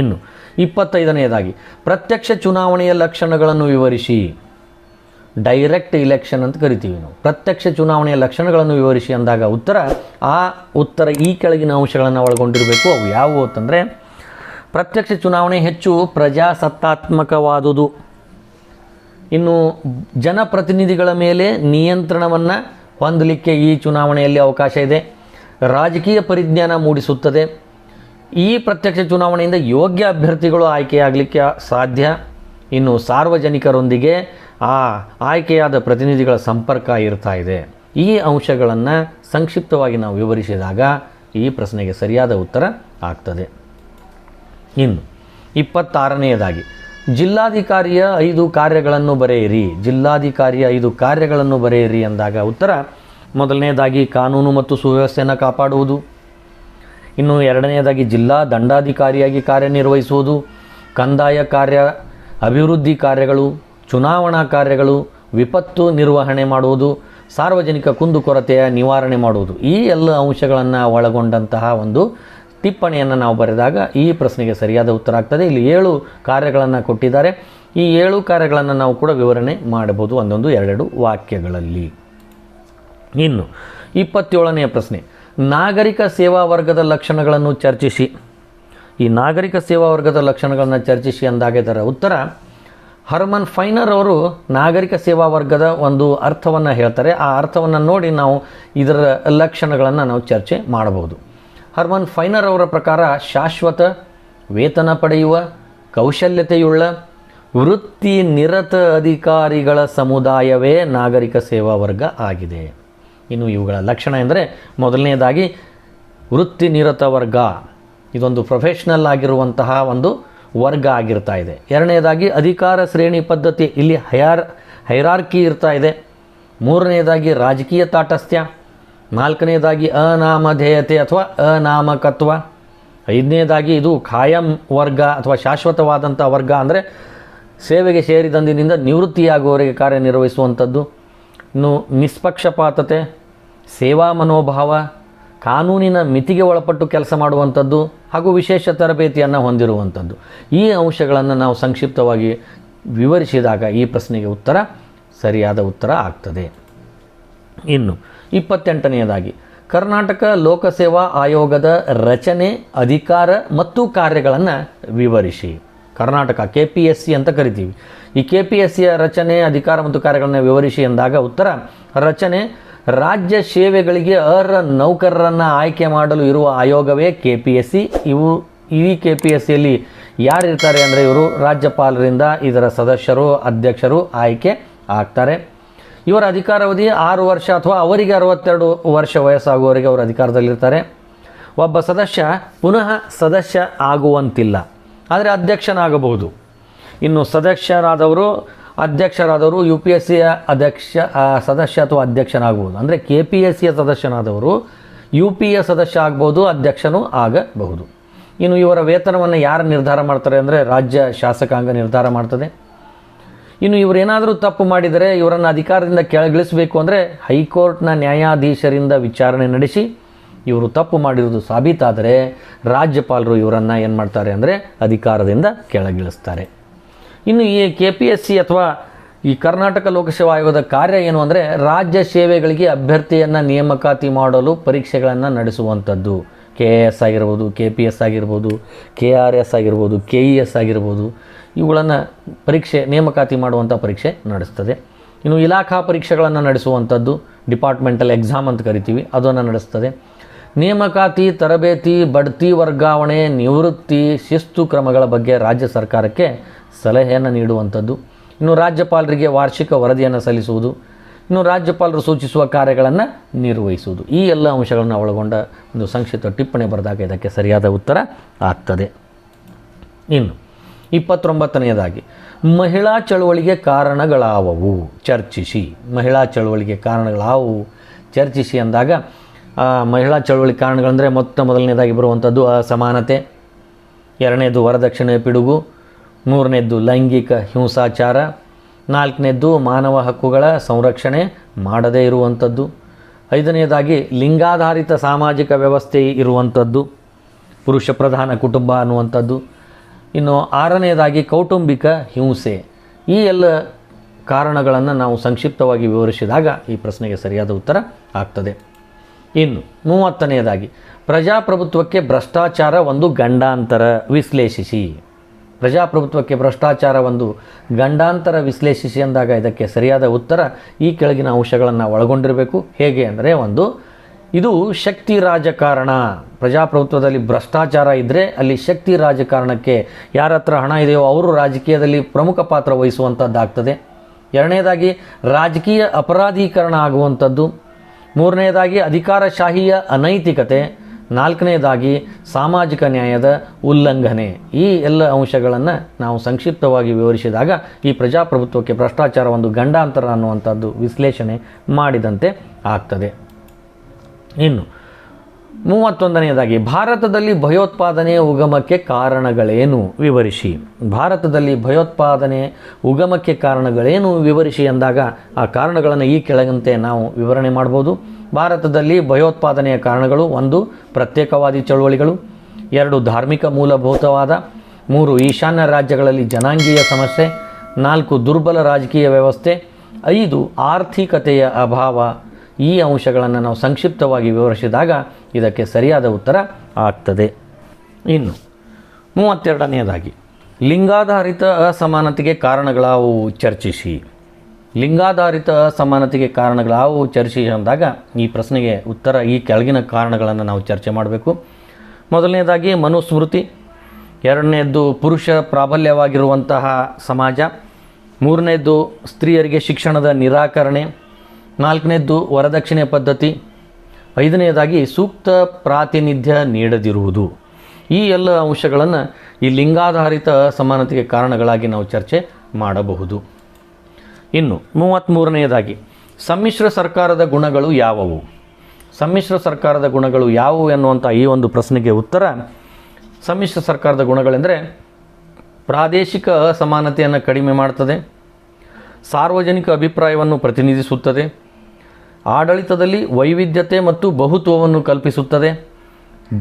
ಇನ್ನು 25ನೇದಾಗಿ, ಪ್ರತ್ಯಕ್ಷ ಚುನಾವಣೆಯ ಲಕ್ಷಣಗಳನ್ನು ವಿವರಿಸಿ. ಡೈರೆಕ್ಟ್ ಇಲೆಕ್ಷನ್ ಅಂತ ಕರಿತೀವಿ ನಾವು. ಪ್ರತ್ಯಕ್ಷ ಚುನಾವಣೆಯ ಲಕ್ಷಣಗಳನ್ನು ವಿವರಿಸಿ ಅಂದಾಗ ಉತ್ತರ ಈ ಕೆಳಗಿನ ಅಂಶಗಳನ್ನು ಒಳಗೊಂಡಿರಬೇಕು. ಅವು ಯಾವುವು ಅಂತಂದರೆ, ಪ್ರತ್ಯಕ್ಷ ಚುನಾವಣೆ ಹೆಚ್ಚು ಪ್ರಜಾಸತ್ತಾತ್ಮಕವಾದುದು. ಇನ್ನು ಜನಪ್ರತಿನಿಧಿಗಳ ಮೇಲೆ ನಿಯಂತ್ರಣವನ್ನು ಹೊಂದಲಿಕ್ಕೆ ಈ ಚುನಾವಣೆಯಲ್ಲಿ ಅವಕಾಶ ಇದೆ. ರಾಜಕೀಯ ಪರಿಜ್ಞಾನ ಮೂಡಿಸುತ್ತದೆ. ಈ ಪ್ರತ್ಯಕ್ಷ ಚುನಾವಣೆಯಿಂದ ಯೋಗ್ಯ ಅಭ್ಯರ್ಥಿಗಳು ಆಯ್ಕೆಯಾಗಲಿಕ್ಕೆ ಸಾಧ್ಯ. ಇನ್ನು ಸಾರ್ವಜನಿಕರೊಂದಿಗೆ ಆ ಆಯ್ಕೆಯಾದ ಪ್ರತಿನಿಧಿಗಳ ಸಂಪರ್ಕ ಇರ್ತಾ ಇದೆ. ಈ ಅಂಶಗಳನ್ನು ಸಂಕ್ಷಿಪ್ತವಾಗಿ ನಾವು ವಿವರಿಸಿದಾಗ ಈ ಪ್ರಶ್ನೆಗೆ ಸರಿಯಾದ ಉತ್ತರ ಆಗ್ತದೆ. ಇನ್ನು 26ನೇದಾಗಿ, ಜಿಲ್ಲಾಧಿಕಾರಿಯ 5 ಕಾರ್ಯಗಳನ್ನು ಬರೆಯಿರಿ. ಜಿಲ್ಲಾಧಿಕಾರಿಯ 5 ಕಾರ್ಯಗಳನ್ನು ಬರೆಯಿರಿ ಅಂದಾಗ ಉತ್ತರ, ಮೊದಲನೇದಾಗಿ ಕಾನೂನು ಮತ್ತು ಸುವ್ಯವಸ್ಥೆಯನ್ನು ಕಾಪಾಡುವುದು. ಇನ್ನು 2ನೇದಾಗಿ ಜಿಲ್ಲಾ ದಂಡಾಧಿಕಾರಿಯಾಗಿ ಕಾರ್ಯನಿರ್ವಹಿಸುವುದು. ಕಂದಾಯ ಕಾರ್ಯ, ಅಭಿವೃದ್ಧಿ ಕಾರ್ಯಗಳು, ಚುನಾವಣಾ ಕಾರ್ಯಗಳು, ವಿಪತ್ತು ನಿರ್ವಹಣೆ ಮಾಡುವುದು, ಸಾರ್ವಜನಿಕ ಕುಂದುಕೊರತೆಯ ನಿವಾರಣೆ ಮಾಡುವುದು. ಈ ಎಲ್ಲ ಅಂಶಗಳನ್ನು ಒಳಗೊಂಡಂತಹ ಒಂದು ಟಿಪ್ಪಣಿಯನ್ನು ನಾವು ಬರೆದಾಗ ಈ ಪ್ರಶ್ನೆಗೆ ಸರಿಯಾದ ಉತ್ತರ ಆಗ್ತದೆ. ಇಲ್ಲಿ 7 ಕಾರ್ಯಗಳನ್ನು ಕೊಟ್ಟಿದ್ದಾರೆ. ಈ 7 ಕಾರ್ಯಗಳನ್ನು ನಾವು ಕೂಡ ವಿವರಣೆ ಮಾಡಬಹುದು 1-2 ವಾಕ್ಯಗಳಲ್ಲಿ. ಇನ್ನು 27ನೇ ಪ್ರಶ್ನೆ, ನಾಗರಿಕ ಸೇವಾ ವರ್ಗದ ಲಕ್ಷಣಗಳನ್ನು ಚರ್ಚಿಸಿ. ಈ ನಾಗರಿಕ ಸೇವಾ ವರ್ಗದ ಲಕ್ಷಣಗಳನ್ನು ಚರ್ಚಿಸಿ ಅಂದಾಗ ಇದರ ಉತ್ತರ, ಹರ್ಮನ್ ಫೈನರ್ ಅವರು ನಾಗರಿಕ ಸೇವಾ ವರ್ಗದ ಒಂದು ಅರ್ಥವನ್ನು ಹೇಳ್ತಾರೆ. ಆ ಅರ್ಥವನ್ನು ನೋಡಿ ನಾವು ಇದರ ಲಕ್ಷಣಗಳನ್ನು ನಾವು ಚರ್ಚೆ ಮಾಡಬಹುದು. ಹರ್ಮನ್ ಫೈನರ್ ಅವರ ಪ್ರಕಾರ ಶಾಶ್ವತ ವೇತನ ಪಡೆಯುವ, ಕೌಶಲ್ಯತೆಯುಳ್ಳ, ವೃತ್ತಿ ನಿರತ ಅಧಿಕಾರಿಗಳ ಸಮುದಾಯವೇ ನಾಗರಿಕ ಸೇವಾ ವರ್ಗ ಆಗಿದೆ. ಇನ್ನು ಇವುಗಳ ಲಕ್ಷಣ ಎಂದರೆ, ಮೊದಲನೇದಾಗಿ ವೃತ್ತಿ ನಿರತ ವರ್ಗ. ಇದೊಂದು ಪ್ರೊಫೆಷ್ನಲ್ ಆಗಿರುವಂತಹ ಒಂದು ವರ್ಗ ಆಗಿರ್ತಾ ಇದೆ. ಎರಡನೇದಾಗಿ ಅಧಿಕಾರ ಶ್ರೇಣಿ ಪದ್ಧತಿ, ಇಲ್ಲಿ ಹೈರಾರ್ಕಿ ಇರ್ತಾ ಇದೆ. ಮೂರನೇದಾಗಿ ರಾಜಕೀಯ ತಾಟಸ್ಥ್ಯ. ನಾಲ್ಕನೇದಾಗಿ ಅನಾಮಧೇಯತೆ ಅಥವಾ ಅನಾಮಕತ್ವ. ಐದನೇದಾಗಿ ಇದು ಖಾಯಂ ವರ್ಗ ಅಥವಾ ಶಾಶ್ವತವಾದಂಥ ವರ್ಗ, ಅಂದರೆ ಸೇವೆಗೆ ಸೇರಿದಂದಿನಿಂದ ನಿವೃತ್ತಿಯಾಗುವವರೆಗೆ ಕಾರ್ಯನಿರ್ವಹಿಸುವಂಥದ್ದು. ಇನ್ನು ನಿಷ್ಪಕ್ಷಪಾತತೆ, ಸೇವಾ ಮನೋಭಾವ, ಕಾನೂನಿನ ಮಿತಿಗೆ ಒಳಪಟ್ಟು ಕೆಲಸ ಮಾಡುವಂಥದ್ದು ಹಾಗೂ ವಿಶೇಷ ತರಬೇತಿಯನ್ನು ಹೊಂದಿರುವಂಥದ್ದು. ಈ ಅಂಶಗಳನ್ನು ನಾವು ಸಂಕ್ಷಿಪ್ತವಾಗಿ ವಿವರಿಸಿದಾಗ ಈ ಪ್ರಶ್ನೆಗೆ ಸರಿಯಾದ ಉತ್ತರ ಆಗ್ತದೆ. ಇನ್ನು 28ನೇದಾಗಿ ಕರ್ನಾಟಕ ಲೋಕಸೇವಾ ಆಯೋಗದ ರಚನೆ, ಅಧಿಕಾರ ಮತ್ತು ಕಾರ್ಯಗಳನ್ನು ವಿವರಿಸಿ. ಕರ್ನಾಟಕ KPSC ಅಂತ ಕರಿತೀವಿ. ಈ KPSCಯ ರಚನೆ, ಅಧಿಕಾರ ಮತ್ತು ಕಾರ್ಯಗಳನ್ನು ವಿವರಿಸಿ ಎಂದಾಗ ಉತ್ತರ ರಚನೆ, ರಾಜ್ಯ ಸೇವೆಗಳಿಗೆ ಅರ್ಹ ನೌಕರರನ್ನು ಆಯ್ಕೆ ಮಾಡಲು ಇರುವ ಆಯೋಗವೇ KPSC. ಈ KPSCಯಲ್ಲಿ ಯಾರಿರ್ತಾರೆ ಅಂದರೆ ಇವರು ರಾಜ್ಯಪಾಲರಿಂದ ಇದರ ಸದಸ್ಯರು, ಅಧ್ಯಕ್ಷರು ಆಯ್ಕೆ ಆಗ್ತಾರೆ. ಇವರ ಅಧಿಕಾರಾವಧಿ 6 ವರ್ಷ ಅಥವಾ ಅವರಿಗೆ 62 ವರ್ಷ ವಯಸ್ಸಾಗುವವರೆಗೆ ಅವರು ಅಧಿಕಾರದಲ್ಲಿರ್ತಾರೆ. ಒಬ್ಬ ಸದಸ್ಯ ಪುನಃ ಸದಸ್ಯ ಆಗುವಂತಿಲ್ಲ, ಆದರೆ ಅಧ್ಯಕ್ಷನಾಗಬಹುದು. ಇನ್ನು ಅಧ್ಯಕ್ಷರಾದವರು UPSCಯ ಸದಸ್ಯ ಅಥವಾ ಅಧ್ಯಕ್ಷನಾಗಬಹುದು. ಅಂದರೆ KPSCಯ ಸದಸ್ಯನಾದವರು UPಯ ಸದಸ್ಯ ಆಗ್ಬೋದು, ಅಧ್ಯಕ್ಷನೂ ಆಗಬಹುದು. ಇನ್ನು ಇವರ ವೇತನವನ್ನು ಯಾರು ನಿರ್ಧಾರ ಮಾಡ್ತಾರೆ ಅಂದರೆ ರಾಜ್ಯ ಶಾಸಕಾಂಗ ನಿರ್ಧಾರ ಮಾಡ್ತದೆ. ಇನ್ನು ಇವರೇನಾದರೂ ತಪ್ಪು ಮಾಡಿದರೆ ಇವರನ್ನು ಅಧಿಕಾರದಿಂದ ಕೆಳಗಿಳಿಸಬೇಕು ಅಂದರೆ ಹೈಕೋರ್ಟ್ನ ನ್ಯಾಯಾಧೀಶರಿಂದ ವಿಚಾರಣೆ ನಡೆಸಿ ಇವರು ತಪ್ಪು ಮಾಡಿರುವುದು ಸಾಬೀತಾದರೆ ರಾಜ್ಯಪಾಲರು ಇವರನ್ನು ಏನು ಮಾಡ್ತಾರೆ ಅಂದರೆ ಅಧಿಕಾರದಿಂದ ಕೆಳಗಿಳಿಸ್ತಾರೆ. ಇನ್ನು ಈ KPSC ಅಥವಾ ಈ ಕರ್ನಾಟಕ ಲೋಕಸೇವಾ ಆಯೋಗದ ಕಾರ್ಯ ಏನು ಅಂದರೆ ರಾಜ್ಯ ಸೇವೆಗಳಿಗೆ ಅಭ್ಯರ್ಥಿಯನ್ನು ನೇಮಕಾತಿ ಮಾಡಲು ಪರೀಕ್ಷೆಗಳನ್ನು ನಡೆಸುವಂಥದ್ದು. KAS ಆಗಿರ್ಬೋದು, KPS ಆಗಿರ್ಬೋದು, KRS ಆಗಿರ್ಬೋದು, KES ಆಗಿರ್ಬೋದು, ಇವುಗಳನ್ನು ನೇಮಕಾತಿ ಮಾಡುವಂಥ ಪರೀಕ್ಷೆ ನಡೆಸ್ತದೆ. ಇನ್ನು ಇಲಾಖಾ ಪರೀಕ್ಷೆಗಳನ್ನು ನಡೆಸುವಂಥದ್ದು, ಡಿಪಾರ್ಟ್ಮೆಂಟಲ್ ಎಕ್ಸಾಮ್ ಅಂತ ಕರಿತೀವಿ, ಅದನ್ನು ನಡೆಸ್ತದೆ. ನೇಮಕಾತಿ, ತರಬೇತಿ, ಬಡ್ತಿ, ವರ್ಗಾವಣೆ, ನಿವೃತ್ತಿ, ಶಿಸ್ತು ಕ್ರಮಗಳ ಬಗ್ಗೆ ರಾಜ್ಯ ಸರ್ಕಾರಕ್ಕೆ ಸಲಹೆಯನ್ನು ನೀಡುವಂಥದ್ದು. ಇನ್ನು ರಾಜ್ಯಪಾಲರಿಗೆ ವಾರ್ಷಿಕ ವರದಿಯನ್ನು ಸಲ್ಲಿಸುವುದು. ಇನ್ನು ರಾಜ್ಯಪಾಲರು ಸೂಚಿಸುವ ಕಾರ್ಯಗಳನ್ನು ನಿರ್ವಹಿಸುವುದು. ಈ ಎಲ್ಲ ಅಂಶಗಳನ್ನು ಒಳಗೊಂಡ ಒಂದು ಸಂಕ್ಷಿಪ್ತ ಟಿಪ್ಪಣಿ ಬರೆದಾಗ ಇದಕ್ಕೆ ಸರಿಯಾದ ಉತ್ತರ ಆಗ್ತದೆ. ಇನ್ನು 29ನೇದಾಗಿ ಮಹಿಳಾ ಚಳುವಳಿಗೆ ಕಾರಣಗಳಾವವು ಚರ್ಚಿಸಿ. ಮಹಿಳಾ ಚಳುವಳಿಗೆ ಕಾರಣಗಳಾವವು ಚರ್ಚಿಸಿ ಅಂದಾಗ ಮಹಿಳಾ ಚಳುವಳಿ ಕಾರಣಗಳಂದರೆ ಮೊದಲನೇದಾಗಿ ಬರುವಂಥದ್ದು ಅಸಮಾನತೆ, ಎರಡನೇದು ವರದಕ್ಷಿಣೆ ಪಿಡುಗು, ಮೂರನೇದ್ದು ಲೈಂಗಿಕ ಹಿಂಸಾಚಾರ, ನಾಲ್ಕನೇದ್ದು ಮಾನವ ಹಕ್ಕುಗಳ ಸಂರಕ್ಷಣೆ ಮಾಡದೇ ಇರುವಂಥದ್ದು, ಐದನೇದಾಗಿ ಲಿಂಗಾಧಾರಿತ ಸಾಮಾಜಿಕ ವ್ಯವಸ್ಥೆ ಇರುವಂಥದ್ದು, ಪುರುಷ ಪ್ರಧಾನ ಕುಟುಂಬ ಅನ್ನುವಂಥದ್ದು, ಇನ್ನು ಆರನೇದಾಗಿ ಕೌಟುಂಬಿಕ ಹಿಂಸೆ. ಈ ಎಲ್ಲ ಕಾರಣಗಳನ್ನು ನಾವು ಸಂಕ್ಷಿಪ್ತವಾಗಿ ವಿವರಿಸಿದಾಗ ಈ ಪ್ರಶ್ನೆಗೆ ಸರಿಯಾದ ಉತ್ತರ ಆಗ್ತದೆ. ಇನ್ನು 30ನೇದಾಗಿ ಪ್ರಜಾಪ್ರಭುತ್ವಕ್ಕೆ ಭ್ರಷ್ಟಾಚಾರ ಒಂದು ಗಂಡಾಂತರ ವಿಶ್ಲೇಷಿಸಿ. ಪ್ರಜಾಪ್ರಭುತ್ವಕ್ಕೆ ಭ್ರಷ್ಟಾಚಾರ ಒಂದು ಗಂಡಾಂತರ ವಿಶ್ಲೇಷಿಸಿ ಅಂದಾಗ ಇದಕ್ಕೆ ಸರಿಯಾದ ಉತ್ತರ ಈ ಕೆಳಗಿನ ಅಂಶಗಳನ್ನು ಒಳಗೊಂಡಿರಬೇಕು. ಹೇಗೆ ಅಂದರೆ, ಇದು ಶಕ್ತಿ ರಾಜಕಾರಣ. ಪ್ರಜಾಪ್ರಭುತ್ವದಲ್ಲಿ ಭ್ರಷ್ಟಾಚಾರ ಇದ್ದರೆ ಅಲ್ಲಿ ಶಕ್ತಿ ರಾಜಕಾರಣಕ್ಕೆ ಯಾರ ಹತ್ರ ಹಣ ಇದೆಯೋ ಅವರು ರಾಜಕೀಯದಲ್ಲಿ ಪ್ರಮುಖ ಪಾತ್ರ ವಹಿಸುವಂಥದ್ದಾಗ್ತದೆ. ಎರಡನೇದಾಗಿ ರಾಜಕೀಯ ಅಪರಾಧೀಕರಣ ಆಗುವಂಥದ್ದು, ಮೂರನೇದಾಗಿ ಅಧಿಕಾರಶಾಹಿಯ ಅನೈತಿಕತೆ, ನಾಲ್ಕನೇದಾಗಿ ಸಾಮಾಜಿಕ ನ್ಯಾಯದ ಉಲ್ಲಂಘನೆ. ಈ ಎಲ್ಲ ಅಂಶಗಳನ್ನು ನಾವು ಸಂಕ್ಷಿಪ್ತವಾಗಿ ವಿವರಿಸಿದಾಗ ಈ ಪ್ರಜಾಪ್ರಭುತ್ವಕ್ಕೆ ಭ್ರಷ್ಟಾಚಾರ ಒಂದು ಗಂಡಾಂತರ ಅನ್ನುವಂಥದ್ದು ವಿಶ್ಲೇಷಣೆ ಮಾಡಿದಂತೆ ಆಗ್ತದೆ. ಇನ್ನು 31ನೇದಾಗಿ ಭಾರತದಲ್ಲಿ ಭಯೋತ್ಪಾದನೆ ಉಗಮಕ್ಕೆ ಕಾರಣಗಳೇನು ವಿವರಿಸಿ. ಭಾರತದಲ್ಲಿ ಭಯೋತ್ಪಾದನೆ ಉಗಮಕ್ಕೆ ಕಾರಣಗಳೇನು ವಿವರಿಸಿ ಅಂದಾಗ ಆ ಕಾರಣಗಳನ್ನು ಈ ಕೆಳಗಂತೆ ನಾವು ವಿವರಣೆ ಮಾಡ್ಬೋದು. ಭಾರತದಲ್ಲಿ ಭಯೋತ್ಪಾದನೆಯ ಕಾರಣಗಳು: 1 ಪ್ರತ್ಯೇಕವಾದಿ ಚಳುವಳಿಗಳು, 2 ಧಾರ್ಮಿಕ ಮೂಲಭೂತವಾದ, 3 ಈಶಾನ್ಯ ರಾಜ್ಯಗಳಲ್ಲಿ ಜನಾಂಗೀಯ ಸಮಸ್ಯೆ, 4 ದುರ್ಬಲ ರಾಜಕೀಯ ವ್ಯವಸ್ಥೆ, 5 ಆರ್ಥಿಕತೆಯ ಅಭಾವ. ಈ ಅಂಶಗಳನ್ನು ನಾವು ಸಂಕ್ಷಿಪ್ತವಾಗಿ ವಿವರಿಸಿದಾಗ ಇದಕ್ಕೆ ಸರಿಯಾದ ಉತ್ತರ ಆಗ್ತದೆ. ಇನ್ನು 32ನೇದಾಗಿ ಲಿಂಗಾಧಾರಿತ ಅಸಮಾನತೆಗೆ ಕಾರಣಗಳಾವುವು ಚರ್ಚಿಸಿ. ಲಿಂಗಾಧಾರಿತ ಅಸಮಾನತೆಗೆ ಕಾರಣಗಳಾವುವು ಚರ್ಚಿಸಿ ಅಂದಾಗ ಈ ಪ್ರಶ್ನೆಗೆ ಉತ್ತರ ಈ ಕೆಳಗಿನ ಕಾರಣಗಳನ್ನು ನಾವು ಚರ್ಚೆ ಮಾಡಬೇಕು. ಮೊದಲನೇದಾಗಿ ಮನುಸ್ಮೃತಿ, ಎರಡನೇದ್ದು ಪುರುಷ ಪ್ರಾಬಲ್ಯವಾಗಿರುವಂತಹ ಸಮಾಜ, ಮೂರನೇದ್ದು ಸ್ತ್ರೀಯರಿಗೆ ಶಿಕ್ಷಣದ ನಿರಾಕರಣೆ, ನಾಲ್ಕನೇದ್ದು ವರದಕ್ಷಿಣೆ ಪದ್ಧತಿ, ಐದನೇದಾಗಿ ಸೂಕ್ತ ಪ್ರಾತಿನಿಧ್ಯ ನೀಡದಿರುವುದು. ಈ ಎಲ್ಲ ಅಂಶಗಳನ್ನು ಈ ಲಿಂಗಾಧಾರಿತ ಸಮಾನತೆಗೆ ಕಾರಣಗಳಾಗಿ ನಾವು ಚರ್ಚೆ ಮಾಡಬಹುದು. ಇನ್ನು 33ನೇದಾಗಿ ಸಮ್ಮಿಶ್ರ ಸರ್ಕಾರದ ಗುಣಗಳು ಯಾವುವು? ಸಮ್ಮಿಶ್ರ ಸರ್ಕಾರದ ಗುಣಗಳು ಯಾವುವು ಎನ್ನುವಂಥ ಈ ಒಂದು ಪ್ರಶ್ನೆಗೆ ಉತ್ತರ, ಸಮ್ಮಿಶ್ರ ಸರ್ಕಾರದ ಗುಣಗಳೆಂದರೆ ಪ್ರಾದೇಶಿಕ ಅಸಮಾನತೆಯನ್ನು ಕಡಿಮೆ ಮಾಡ್ತದೆ, ಸಾರ್ವಜನಿಕ ಅಭಿಪ್ರಾಯವನ್ನು ಪ್ರತಿನಿಧಿಸುತ್ತದೆ, ಆಡಳಿತದಲ್ಲಿ ವೈವಿಧ್ಯತೆ ಮತ್ತು ಬಹುತ್ವವನ್ನು ಕಲ್ಪಿಸುತ್ತದೆ,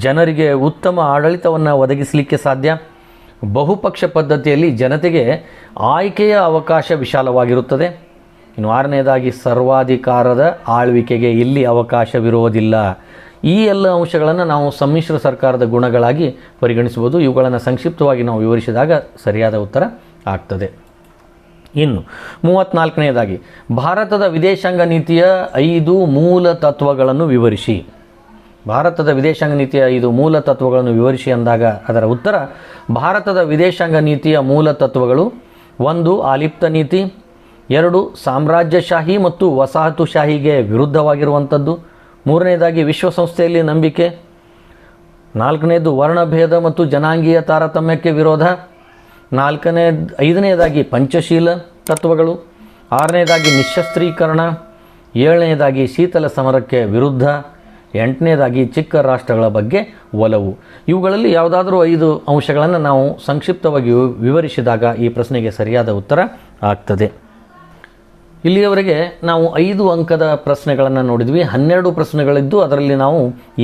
ಜನರಿಗೆ ಉತ್ತಮ ಆಡಳಿತವನ್ನು ಒದಗಿಸಲಿಕ್ಕೆ ಸಾಧ್ಯ, ಬಹುಪಕ್ಷ ಪದ್ಧತಿಯಲ್ಲಿ ಜನತೆಗೆ ಆಯ್ಕೆಯ ಅವಕಾಶ ವಿಶಾಲವಾಗಿರುತ್ತದೆ. ಇನ್ನು 6ನೇದಾಗಿ ಸರ್ವಾಧಿಕಾರದ ಆಳ್ವಿಕೆಗೆ ಇಲ್ಲಿ ಅವಕಾಶವಿರುವುದಿಲ್ಲ. ಈ ಎಲ್ಲ ಅಂಶಗಳನ್ನು ನಾವು ಸಮ್ಮಿಶ್ರ ಸರ್ಕಾರದ ಗುಣಗಳಾಗಿ ಪರಿಗಣಿಸಬಹುದು. ಇವುಗಳನ್ನು ಸಂಕ್ಷಿಪ್ತವಾಗಿ ನಾವು ವಿವರಿಸಿದಾಗ ಸರಿಯಾದ ಉತ್ತರ ಆಗ್ತದೆ. ಇನ್ನು 34ನೇದಾಗಿ ಭಾರತದ ವಿದೇಶಾಂಗ ನೀತಿಯ 5 ಮೂಲ ತತ್ವಗಳನ್ನು ವಿವರಿಸಿ. ಭಾರತದ ವಿದೇಶಾಂಗ ನೀತಿಯ 5 ಮೂಲ ತತ್ವಗಳನ್ನು ವಿವರಿಸಿ ಅಂದಾಗ ಅದರ ಉತ್ತರ, ಭಾರತದ ವಿದೇಶಾಂಗ ನೀತಿಯ ಮೂಲ ತತ್ವಗಳು 1 ಆಲಿಪ್ತ ನೀತಿ, 2 ಸಾಮ್ರಾಜ್ಯಶಾಹಿ ಮತ್ತು ವಸಾಹತುಶಾಹಿಗೆ ವಿರುದ್ಧವಾಗಿರುವಂಥದ್ದು, 3ನೇದಾಗಿ ವಿಶ್ವಸಂಸ್ಥೆಯಲ್ಲಿ ನಂಬಿಕೆ, 4ನೇದು ವರ್ಣಭೇದ ಮತ್ತು ಜನಾಂಗೀಯ ತಾರತಮ್ಯಕ್ಕೆ ವಿರೋಧ, 5ನೇದಾಗಿ ಪಂಚಶೀಲ ತತ್ವಗಳು, 6ನೇದಾಗಿ ನಿಶಸ್ತ್ರೀಕರಣ, 7ನೇದಾಗಿ ಶೀತಲ ಸಮರಕ್ಕೆ ವಿರುದ್ಧ, 8ನೇದಾಗಿ ಚಿಕ್ಕ ರಾಷ್ಟ್ರಗಳ ಬಗ್ಗೆ ಒಲವು. ಇವುಗಳಲ್ಲಿ ಯಾವುದಾದ್ರೂ 5 ಅಂಶಗಳನ್ನು ನಾವು ಸಂಕ್ಷಿಪ್ತವಾಗಿ ವಿವರಿಸಿದಾಗ ಈ ಪ್ರಶ್ನೆಗೆ ಸರಿಯಾದ ಉತ್ತರ ಆಗ್ತದೆ. ಇಲ್ಲಿಯವರೆಗೆ ನಾವು 5 ಅಂಕದ ಪ್ರಶ್ನೆಗಳನ್ನು ನೋಡಿದ್ವಿ. 12 ಪ್ರಶ್ನೆಗಳಿದ್ದು ಅದರಲ್ಲಿ ನಾವು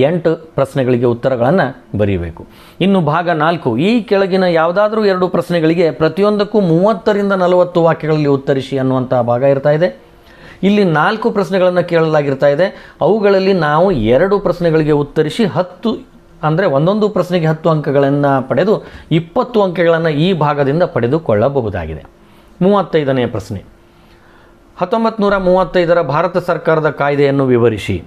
8 ಪ್ರಶ್ನೆಗಳಿಗೆ ಉತ್ತರಗಳನ್ನು ಬರೀಬೇಕು. ಇನ್ನು ಭಾಗ 4, ಈ ಕೆಳಗಿನ ಯಾವುದಾದ್ರೂ 2 ಪ್ರಶ್ನೆಗಳಿಗೆ ಪ್ರತಿಯೊಂದಕ್ಕೂ 30ರಿಂದ 40 ವಾಕ್ಯಗಳಲ್ಲಿ ಉತ್ತರಿಸಿ ಅನ್ನುವಂಥ ಭಾಗ ಇರ್ತಾ ಇದೆ. ಇಲ್ಲಿ 4 ಪ್ರಶ್ನೆಗಳನ್ನು ಕೇಳಲಾಗಿರ್ತಾ ಇದೆ. ಅವುಗಳಲ್ಲಿ ನಾವು 2 ಪ್ರಶ್ನೆಗಳಿಗೆ ಉತ್ತರಿಸಿ 10 ಅಂದರೆ ಒಂದೊಂದು ಪ್ರಶ್ನೆಗೆ 10 ಅಂಕಗಳನ್ನು ಪಡೆದು 20 ಅಂಕಗಳನ್ನು ಈ ಭಾಗದಿಂದ ಪಡೆದುಕೊಳ್ಳಬಹುದಾಗಿದೆ. 35ನೇ ಪ್ರಶ್ನೆ, 1935ರ ಭಾರತ ಸರ್ಕಾರದ ಕಾಯ್ದೆಯನ್ನು ವಿವರಿಸಿ.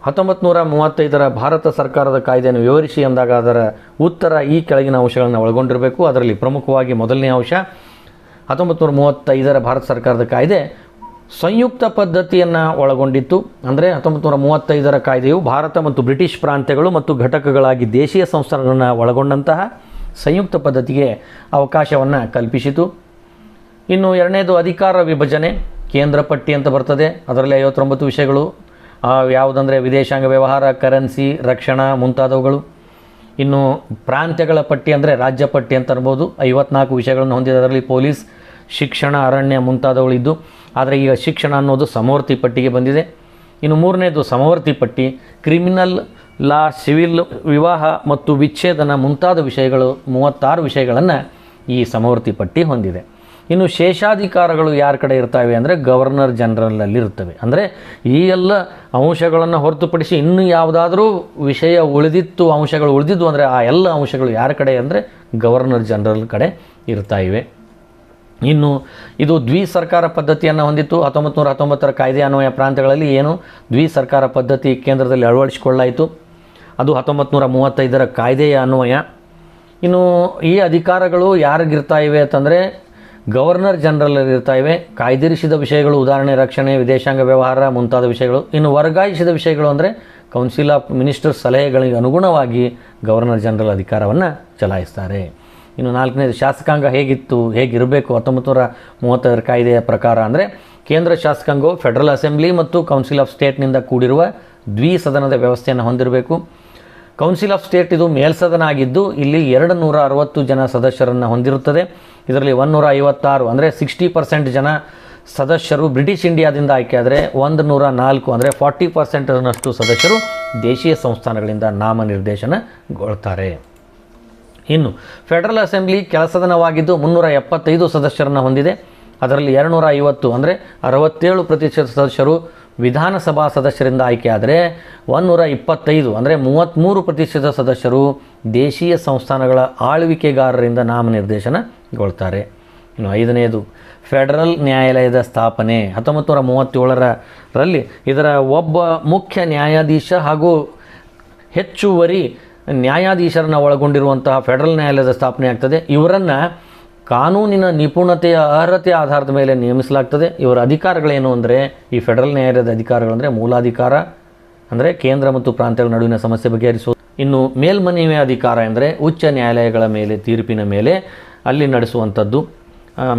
1935ರ ಭಾರತ ಸರ್ಕಾರದ ಕಾಯ್ದೆಯನ್ನು ವಿವರಿಸಿ ಅಂದಾಗ ಅದರ ಉತ್ತರ ಈ ಕೆಳಗಿನ ಅಂಶಗಳನ್ನು ಒಳಗೊಂಡಿರಬೇಕು. ಅದರಲ್ಲಿ ಪ್ರಮುಖವಾಗಿ ಮೊದಲನೇ ಅಂಶ, 1935ರ ಭಾರತ ಸರ್ಕಾರದ ಕಾಯ್ದೆ ಸಂಯುಕ್ತ ಪದ್ಧತಿಯನ್ನು ಒಳಗೊಂಡಿತ್ತು. ಅಂದರೆ 1935ರ ಕಾಯ್ದೆಯು ಭಾರತ ಮತ್ತು ಬ್ರಿಟಿಷ್ ಪ್ರಾಂತ್ಯಗಳು ಮತ್ತು ಘಟಕಗಳಾಗಿ ದೇಶೀಯ ಸಂಸ್ಥಾನಗಳನ್ನು ಒಳಗೊಂಡಂತಹ ಸಂಯುಕ್ತ ಪದ್ಧತಿಗೆ ಅವಕಾಶವನ್ನು ಕಲ್ಪಿಸಿತು. ಇನ್ನು 2ನೇದು ಅಧಿಕಾರ ವಿಭಜನೆ, ಕೇಂದ್ರ ಪಟ್ಟಿ ಅಂತ ಬರ್ತದೆ. ಅದರಲ್ಲಿ 59 ವಿಷಯಗಳು. ಯಾವುದಂದರೆ ವಿದೇಶಾಂಗ ವ್ಯವಹಾರ, ಕರೆನ್ಸಿ, ರಕ್ಷಣಾ ಮುಂತಾದವುಗಳು. ಇನ್ನು ಪ್ರಾಂತ್ಯಗಳ ಪಟ್ಟಿ ಅಂದರೆ ರಾಜ್ಯ ಪಟ್ಟಿ ಅಂತ ಅನ್ಬೋದು. 54 ವಿಷಯಗಳನ್ನು ಹೊಂದಿದೆ. ಅದರಲ್ಲಿ ಪೊಲೀಸ್, ಶಿಕ್ಷಣ, ಅರಣ್ಯ ಮುಂತಾದವುಗಳಿದ್ದು. ಆದರೆ ಈಗ ಶಿಕ್ಷಣ ಅನ್ನೋದು ಸಮವರ್ತಿ ಪಟ್ಟಿಗೆ ಬಂದಿದೆ. ಇನ್ನು 3ನೇದು ಸಮವರ್ತಿ ಪಟ್ಟಿ, ಕ್ರಿಮಿನಲ್ ಲಾ, ಸಿವಿಲ್, ವಿವಾಹ ಮತ್ತು ವಿಚ್ಛೇದನ ಮುಂತಾದ ವಿಷಯಗಳು 36 ವಿಷಯಗಳನ್ನು ಈ ಸಮವರ್ತಿ ಪಟ್ಟಿ ಹೊಂದಿದೆ. ಇನ್ನು ಶೇಷಾಧಿಕಾರಗಳು ಯಾರ ಕಡೆ ಇರ್ತವೆ ಅಂದರೆ ಗವರ್ನರ್ ಜನರಲಲ್ಲಿ ಇರ್ತವೆ. ಅಂದರೆ ಈ ಎಲ್ಲ ಅಂಶಗಳನ್ನು ಹೊರತುಪಡಿಸಿ ಇನ್ನೂ ಯಾವುದಾದ್ರೂ ವಿಷಯ ಅಂಶಗಳು ಉಳಿದಿದ್ದು ಅಂದರೆ ಆ ಎಲ್ಲ ಅಂಶಗಳು ಯಾರ ಕಡೆ ಅಂದರೆ ಗವರ್ನರ್ ಜನರಲ್ ಕಡೆ ಇರ್ತಾ ಇವೆ. ಇನ್ನು ಇದು ದ್ವಿಸರ್ಕಾರ ಪದ್ಧತಿಯನ್ನು ಹೊಂದಿತ್ತು. 1919ರ ಕಾಯ್ದೆ ಅನ್ವಯ ಪ್ರಾಂತ್ಯಗಳಲ್ಲಿ ಏನು ದ್ವಿಸರ್ಕಾರ ಪದ್ಧತಿ ಕೇಂದ್ರದಲ್ಲಿ ಅಳವಡಿಸಿಕೊಳ್ಳಾಯಿತು. ಅದು 1935ರ ಕಾಯ್ದೆಯ ಅನ್ವಯ. ಇನ್ನು ಈ ಅಧಿಕಾರಗಳು ಯಾರಿಗಿರ್ತಾ ಇವೆ ಅಂತಂದರೆ ಗವರ್ನರ್ ಜನರಲ್ ಇರ್ತಾ ಇವೆ. ಕಾಯ್ದಿರಿಸಿದ ವಿಷಯಗಳು ಉದಾಹರಣೆ ರಕ್ಷಣೆ, ವಿದೇಶಾಂಗ ವ್ಯವಹಾರ ಮುಂತಾದ ವಿಷಯಗಳು. ಇನ್ನು ವರ್ಗಾಯಿಸಿದ ವಿಷಯಗಳು ಅಂದರೆ ಕೌನ್ಸಿಲ್ ಆಫ್ ಮಿನಿಸ್ಟರ್ಸ್ ಸಲಹೆಗಳಿಗೆ ಅನುಗುಣವಾಗಿ ಗವರ್ನರ್ ಜನರಲ್ ಅಧಿಕಾರವನ್ನು ಚಲಾಯಿಸ್ತಾರೆ. ಇನ್ನು 4ನೇದು ಶಾಸಕಾಂಗ ಹೇಗಿರಬೇಕು 1935ರ ಕಾಯ್ದೆಯ ಪ್ರಕಾರ ಅಂದರೆ ಕೇಂದ್ರ ಶಾಸಕಾಂಗವು ಫೆಡರಲ್ ಅಸೆಂಬ್ಲಿ ಮತ್ತು ಕೌನ್ಸಿಲ್ ಆಫ್ ಸ್ಟೇಟ್ನಿಂದ ಕೂಡಿರುವ ದ್ವಿಸದನದ ವ್ಯವಸ್ಥೆಯನ್ನು ಹೊಂದಿರಬೇಕು. ಕೌನ್ಸಿಲ್ ಆಫ್ ಸ್ಟೇಟ್ ಇದು ಮೇಲ್ಸದನ ಆಗಿದ್ದು ಇಲ್ಲಿ 260 ಜನ ಸದಸ್ಯರನ್ನು ಹೊಂದಿರುತ್ತದೆ. ಇದರಲ್ಲಿ 156 ಅಂದರೆ 60% ಜನ ಸದಸ್ಯರು ಬ್ರಿಟಿಷ್ ಇಂಡಿಯಾದಿಂದ ಆಯ್ಕೆ ಆದರೆ 104 ಅಂದರೆ 40%ನಷ್ಟು ಸದಸ್ಯರು ದೇಶೀಯ ಸಂಸ್ಥಾನಗಳಿಂದ ನಾಮನಿರ್ದೇಶನಗೊಳ್ತಾರೆ. ಇನ್ನು ಫೆಡರಲ್ ಅಸೆಂಬ್ಲಿ ಕೆಳಸದನವಾಗಿದ್ದು 375 ಸದಸ್ಯರನ್ನು ಹೊಂದಿದೆ. ಅದರಲ್ಲಿ 250 ಅಂದರೆ 67% ಸದಸ್ಯರು ವಿಧಾನಸಭಾ ಸದಸ್ಯರಿಂದ ಆಯ್ಕೆ ಆದರೆ 125 ಅಂದರೆ 33% ಸದಸ್ಯರು ದೇಶೀಯ ಸಂಸ್ಥಾನಗಳ ಆಳ್ವಿಕೆಗಾರರಿಂದ ನಾಮನಿರ್ದೇಶನಗೊಳ್ತಾರೆ. ಇನ್ನು 5ನೇದು ಫೆಡರಲ್ ನ್ಯಾಯಾಲಯದ ಸ್ಥಾಪನೆ 1937ರಲ್ಲಿ ಇದರ ಒಬ್ಬ ಮುಖ್ಯ ನ್ಯಾಯಾಧೀಶ ಹಾಗೂ ಹೆಚ್ಚುವರಿ ನ್ಯಾಯಾಧೀಶರನ್ನು ಒಳಗೊಂಡಿರುವಂತಹ ಫೆಡರಲ್ ನ್ಯಾಯಾಲಯದ ಸ್ಥಾಪನೆ ಆಗ್ತದೆ. ಇವರನ್ನು ಕಾನೂನಿನ ನಿಪುಣತೆಯ ಅರ್ಹತೆ ಆಧಾರದ ಮೇಲೆ ನೇಮಿಸಲಾಗ್ತದೆ. ಇವರ ಅಧಿಕಾರಗಳೇನು ಅಂದರೆ ಈ ಫೆಡರಲ್ ನ್ಯಾಯಾಲಯದ ಅಧಿಕಾರಗಳು ಅಂದರೆ ಮೂಲಾಧಿಕಾರ ಅಂದರೆ ಕೇಂದ್ರ ಮತ್ತು ಪ್ರಾಂತ್ಯಗಳ ನಡುವಿನ ಸಮಸ್ಯೆ ಬಗೆಹರಿಸುವುದು, ಇನ್ನು ಮೇಲ್ಮನವಿ ಅಧಿಕಾರ ಎಂದರೆ ಉಚ್ಚ ನ್ಯಾಯಾಲಯಗಳ ಮೇಲೆ ತೀರ್ಪಿನ ಮೇಲೆ ಅಲ್ಲಿ ನಡೆಸುವಂಥದ್ದು,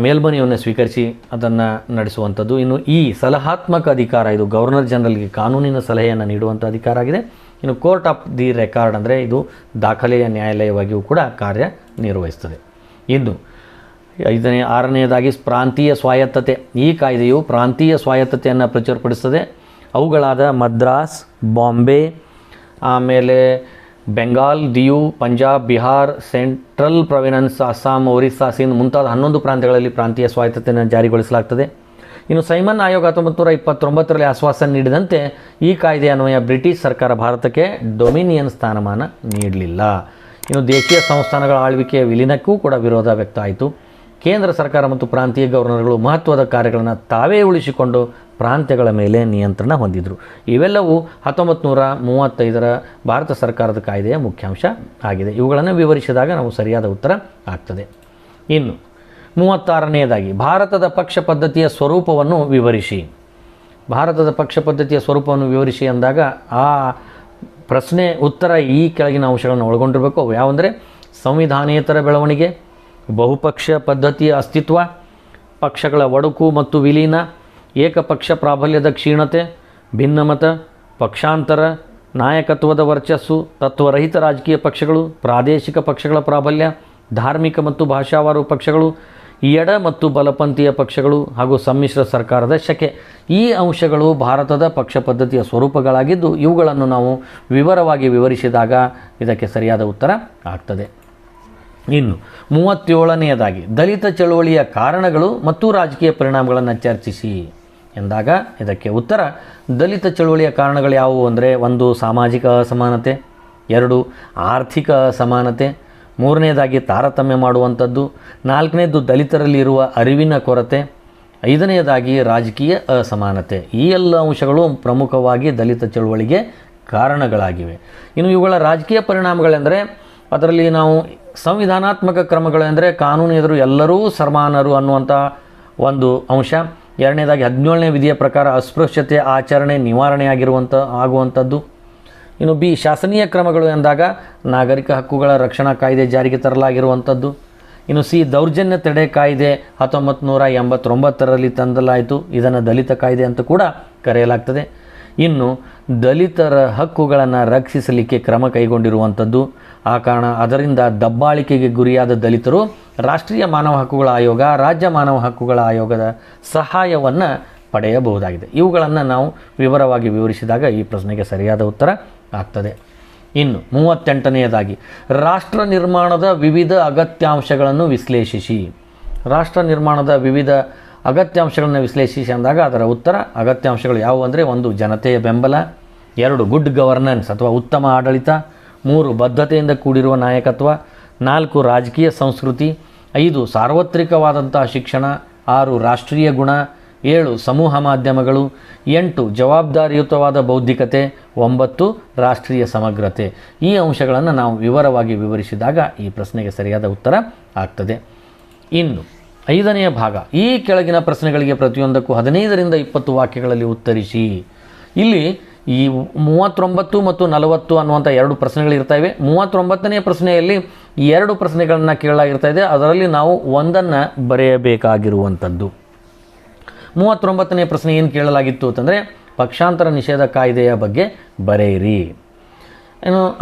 ಮೇಲ್ಮನವಿಯನ್ನು ಸ್ವೀಕರಿಸಿ ಅದನ್ನು ನಡೆಸುವಂಥದ್ದು. ಇನ್ನು ಈ ಸಲಹಾತ್ಮಕ ಅಧಿಕಾರ ಇದು ಗವರ್ನರ್ ಜನರಲ್ಗೆ ಕಾನೂನಿನ ಸಲಹೆಯನ್ನು ನೀಡುವಂಥ ಅಧಿಕಾರ ಆಗಿದೆ. ಇನ್ನು ಕೋರ್ಟ್ ಆಫ್ ದಿ ರೆಕಾರ್ಡ್ ಅಂದರೆ ಇದು ದಾಖಲೆಯ ನ್ಯಾಯಾಲಯವಾಗಿಯೂ ಕೂಡ ಕಾರ್ಯನಿರ್ವಹಿಸ್ತದೆ. ಇನ್ನು ಆರನೆಯದಾಗಿ ಪ್ರಾಂತೀಯ ಸ್ವಾಯತ್ತತೆ. ಈ ಕಾಯ್ದೆಯು ಪ್ರಾಂತೀಯ ಸ್ವಾಯತ್ತತೆಯನ್ನು ಪ್ರಚುರಪಡಿಸ್ತದೆ. ಅವುಗಳಾದ ಮದ್ರಾಸ್, ಬಾಂಬೆ, ಆಮೇಲೆ ಬೆಂಗಾಲ್, ದಿಯು, ಪಂಜಾಬ್, ಬಿಹಾರ್, ಸೆಂಟ್ರಲ್ ಪ್ರಾವಿನ್ಸ್, ಅಸ್ಸಾಂ, ಒರಿಸ್ಸಾ, ಸಿಂಧ್ ಮುಂತಾದ 11 ಪ್ರಾಂತ್ಯಗಳಲ್ಲಿ ಪ್ರಾಂತೀಯ ಸ್ವಾಯತ್ತತೆಯನ್ನು ಜಾರಿಗೊಳಿಸಲಾಗ್ತದೆ. ಇನ್ನು ಸೈಮನ್ ಆಯೋಗ 1929ರಲ್ಲಿ ಆಶ್ವಾಸನೆ ನೀಡಿದಂತೆ ಈ ಕಾಯ್ದೆ ಅನ್ವಯ ಬ್ರಿಟಿಷ್ ಸರ್ಕಾರ ಭಾರತಕ್ಕೆ ಡೊಮಿನಿಯನ್ ಸ್ಥಾನಮಾನ ನೀಡಲಿಲ್ಲ. ಇನ್ನು ದೇಶೀಯ ಸಂಸ್ಥಾನಗಳ ಆಳ್ವಿಕೆಯ ವಿಲೀನಕ್ಕೂ ಕೂಡ ವಿರೋಧ ವ್ಯಕ್ತ ಆಯಿತು. ಕೇಂದ್ರ ಸರ್ಕಾರ ಮತ್ತು ಪ್ರಾಂತೀಯ ಗವರ್ನರ್ಗಳು ಮಹತ್ವದ ಕಾರ್ಯಗಳನ್ನು ತಾವೇ ಉಳಿಸಿಕೊಂಡು ಪ್ರಾಂತ್ಯಗಳ ಮೇಲೆ ನಿಯಂತ್ರಣ ಹೊಂದಿದರು. ಇವೆಲ್ಲವೂ 1935ರ ಭಾರತ ಸರ್ಕಾರದ ಕಾಯ್ದೆಯ ಮುಖ್ಯಾಂಶ ಆಗಿದೆ. ಇವುಗಳನ್ನು ವಿವರಿಸಿದಾಗ ನಾವು ಸರಿಯಾದ ಉತ್ತರ ಆಗ್ತದೆ. ಇನ್ನು 36ನೇದಾಗಿ ಭಾರತದ ಪಕ್ಷ ಪದ್ಧತಿಯ ಸ್ವರೂಪವನ್ನು ವಿವರಿಸಿ. ಭಾರತದ ಪಕ್ಷ ಪದ್ಧತಿಯ ಸ್ವರೂಪವನ್ನು ವಿವರಿಸಿ ಅಂದಾಗ ಆ ಪ್ರಶ್ನೆ ಉತ್ತರ ಈ ಕೆಳಗಿನ ಅಂಶಗಳನ್ನು ಒಳಗೊಂಡಿರಬೇಕು. ಅವು ಯಾವಂದರೆ ಸಂವಿಧಾನೇತರ ಬೆಳವಣಿಗೆ, ಬಹುಪಕ್ಷ ಪದ್ಧತಿಯ ಅಸ್ತಿತ್ವ, ಪಕ್ಷಗಳ ಒಡಕು ಮತ್ತು ವಿಲೀನ, ಏಕಪಕ್ಷ ಪ್ರಾಬಲ್ಯದ ಕ್ಷೀಣತೆ, ಭಿನ್ನಮತ, ಪಕ್ಷಾಂತರ, ನಾಯಕತ್ವದ ವರ್ಚಸ್ಸು, ತತ್ವರಹಿತ ರಾಜಕೀಯ ಪಕ್ಷಗಳು, ಪ್ರಾದೇಶಿಕ ಪಕ್ಷಗಳ ಪ್ರಾಬಲ್ಯ, ಧಾರ್ಮಿಕ ಮತ್ತು ಭಾಷಾವಾರು ಪಕ್ಷಗಳು, ಎಡ ಮತ್ತು ಬಲಪಂಥೀಯ ಪಕ್ಷಗಳು ಹಾಗೂ ಸಮ್ಮಿಶ್ರ ಸರ್ಕಾರದ ಶಕೆ. ಈ ಅಂಶಗಳು ಭಾರತದ ಪಕ್ಷ ಪದ್ಧತಿಯ ಸ್ವರೂಪಗಳಾಗಿದ್ದು ಇವುಗಳನ್ನು ನಾವು ವಿವರವಾಗಿ ವಿವರಿಸಿದಾಗ ಇದಕ್ಕೆ ಸರಿಯಾದ ಉತ್ತರ ಆಗ್ತದೆ. ಇನ್ನು 37ನೇದಾಗಿ ದಲಿತ ಚಳುವಳಿಯ ಕಾರಣಗಳು ಮತ್ತು ರಾಜಕೀಯ ಪರಿಣಾಮಗಳನ್ನು ಚರ್ಚಿಸಿ ಎಂದಾಗ ಇದಕ್ಕೆ ಉತ್ತರ ದಲಿತ ಚಳುವಳಿಯ ಕಾರಣಗಳು ಯಾವುವು ಅಂದರೆ 1 ಸಾಮಾಜಿಕ ಅಸಮಾನತೆ, 2 ಆರ್ಥಿಕ ಅಸಮಾನತೆ, 3ನೇದಾಗಿ ತಾರತಮ್ಯ ಮಾಡುವಂಥದ್ದು, 4ನೇದು ದಲಿತರಲ್ಲಿ ಇರುವ ಅರಿವಿನ ಕೊರತೆ, 5ನೇದಾಗಿ ರಾಜಕೀಯ ಅಸಮಾನತೆ. ಈ ಎಲ್ಲ ಅಂಶಗಳು ಪ್ರಮುಖವಾಗಿ ದಲಿತ ಚಳುವಳಿಗೆ ಕಾರಣಗಳಾಗಿವೆ. ಇನ್ನು ಇವುಗಳ ರಾಜಕೀಯ ಪರಿಣಾಮಗಳೆಂದರೆ ಅದರಲ್ಲಿ ನಾವು ಸಂವಿಧಾನಾತ್ಮಕ ಕ್ರಮಗಳೆಂದರೆ ಕಾನೂನು ಎದುರು ಎಲ್ಲರೂ ಸಮಾನರು ಅನ್ನುವಂಥ ಒಂದು ಅಂಶ. 2ನೇದಾಗಿ 17ನೇ ವಿಧಿಯ ಪ್ರಕಾರ ಅಸ್ಪೃಶ್ಯತೆ ಆಚರಣೆ ನಿವಾರಣೆ ಆಗುವಂಥದ್ದು. ಇನ್ನು ಬಿ ಶಾಸನೀಯ ಕ್ರಮಗಳು ಎಂದಾಗ ನಾಗರಿಕ ಹಕ್ಕುಗಳ ರಕ್ಷಣಾ ಕಾಯ್ದೆ ಜಾರಿಗೆ ತರಲಾಗಿರುವಂಥದ್ದು. ಇನ್ನು ಸಿ ದೌರ್ಜನ್ಯ ತಡೆ ಕಾಯ್ದೆ 1989ರಲ್ಲಿ ತಂದಲಾಯಿತು. ಇದನ್ನು ದಲಿತ ಕಾಯ್ದೆ ಅಂತ ಕೂಡ ಕರೆಯಲಾಗ್ತದೆ. ಇನ್ನು ದಲಿತರ ಹಕ್ಕುಗಳನ್ನು ರಕ್ಷಿಸಲಿಕ್ಕೆ ಕ್ರಮ ಕೈಗೊಂಡಿರುವಂಥದ್ದು. ಆ ಕಾರಣ ಅದರಿಂದ ದಬ್ಬಾಳಿಕೆಗೆ ಗುರಿಯಾದ ದಲಿತರು ರಾಷ್ಟ್ರೀಯ ಮಾನವ ಹಕ್ಕುಗಳ ಆಯೋಗ, ರಾಜ್ಯ ಮಾನವ ಹಕ್ಕುಗಳ ಆಯೋಗದ ಸಹಾಯವನ್ನು ಪಡೆಯಬಹುದಾಗಿದೆ. ಇವುಗಳನ್ನು ನಾವು ವಿವರವಾಗಿ ವಿವರಿಸಿದಾಗ ಈ ಪ್ರಶ್ನೆಗೆ ಸರಿಯಾದ ಉತ್ತರ ಆಗ್ತದೆ. ಇನ್ನು 38ನೇದಾಗಿ ರಾಷ್ಟ್ರ ನಿರ್ಮಾಣದ ವಿವಿಧ ಅಗತ್ಯಾಂಶಗಳನ್ನು ವಿಶ್ಲೇಷಿಸಿ. ರಾಷ್ಟ್ರ ನಿರ್ಮಾಣದ ವಿವಿಧ ಅಗತ್ಯಾಂಶಗಳನ್ನು ವಿಶ್ಲೇಷಿಸಿ ಅಂದಾಗ ಅದರ ಉತ್ತರ ಅಗತ್ಯಾಂಶಗಳು ಯಾವುವು ಅಂದರೆ 1 ಜನತೆಯ ಬೆಂಬಲ, 2 ಗುಡ್ ಗವರ್ನೆನ್ಸ್ ಅಥವಾ ಉತ್ತಮ ಆಡಳಿತ, 3 ಬದ್ಧತೆಯಿಂದ ಕೂಡಿರುವ ನಾಯಕತ್ವ, 4 ರಾಜಕೀಯ ಸಂಸ್ಕೃತಿ, 5 ಸಾರ್ವತ್ರಿಕವಾದಂತಹ ಶಿಕ್ಷಣ, 6 ರಾಷ್ಟ್ರೀಯ ಗುಣ, 7 ಸಮೂಹ ಮಾಧ್ಯಮಗಳು, 8 ಜವಾಬ್ದಾರಿಯುತವಾದ ಬೌದ್ಧಿಕತೆ, 9 ರಾಷ್ಟ್ರೀಯ ಸಮಗ್ರತೆ. ಈ ಅಂಶಗಳನ್ನು ನಾವು ವಿವರವಾಗಿ ವಿವರಿಸಿದಾಗ ಈ ಪ್ರಶ್ನೆಗೆ ಸರಿಯಾದ ಉತ್ತರ ಆಗ್ತದೆ. ಇನ್ನು 5ನೆಯ ಭಾಗ, ಈ ಕೆಳಗಿನ ಪ್ರಶ್ನೆಗಳಿಗೆ ಪ್ರತಿಯೊಂದಕ್ಕೂ 15ರಿಂದ 20 ವಾಕ್ಯಗಳಲ್ಲಿ ಉತ್ತರಿಸಿ. ಇಲ್ಲಿ ಈ 39 ಮತ್ತು 40 ಅನ್ನುವಂಥ 2 ಪ್ರಶ್ನೆಗಳಿರ್ತವೆ. 39ನೇ ಪ್ರಶ್ನೆಯಲ್ಲಿ 2 ಪ್ರಶ್ನೆಗಳನ್ನು ಕೇಳಲಾಗಿರ್ತಾ ಇದೆ. ಅದರಲ್ಲಿ ನಾವು ಒಂದನ್ನು ಬರೆಯಬೇಕಾಗಿರುವಂಥದ್ದು. 39ನೇ ಪ್ರಶ್ನೆ ಏನು ಕೇಳಲಾಗಿತ್ತು ಅಂತಂದರೆ ಪಕ್ಷಾಂತರ ನಿಷೇಧ ಕಾಯ್ದೆಯ ಬಗ್ಗೆ ಬರೆಯಿರಿ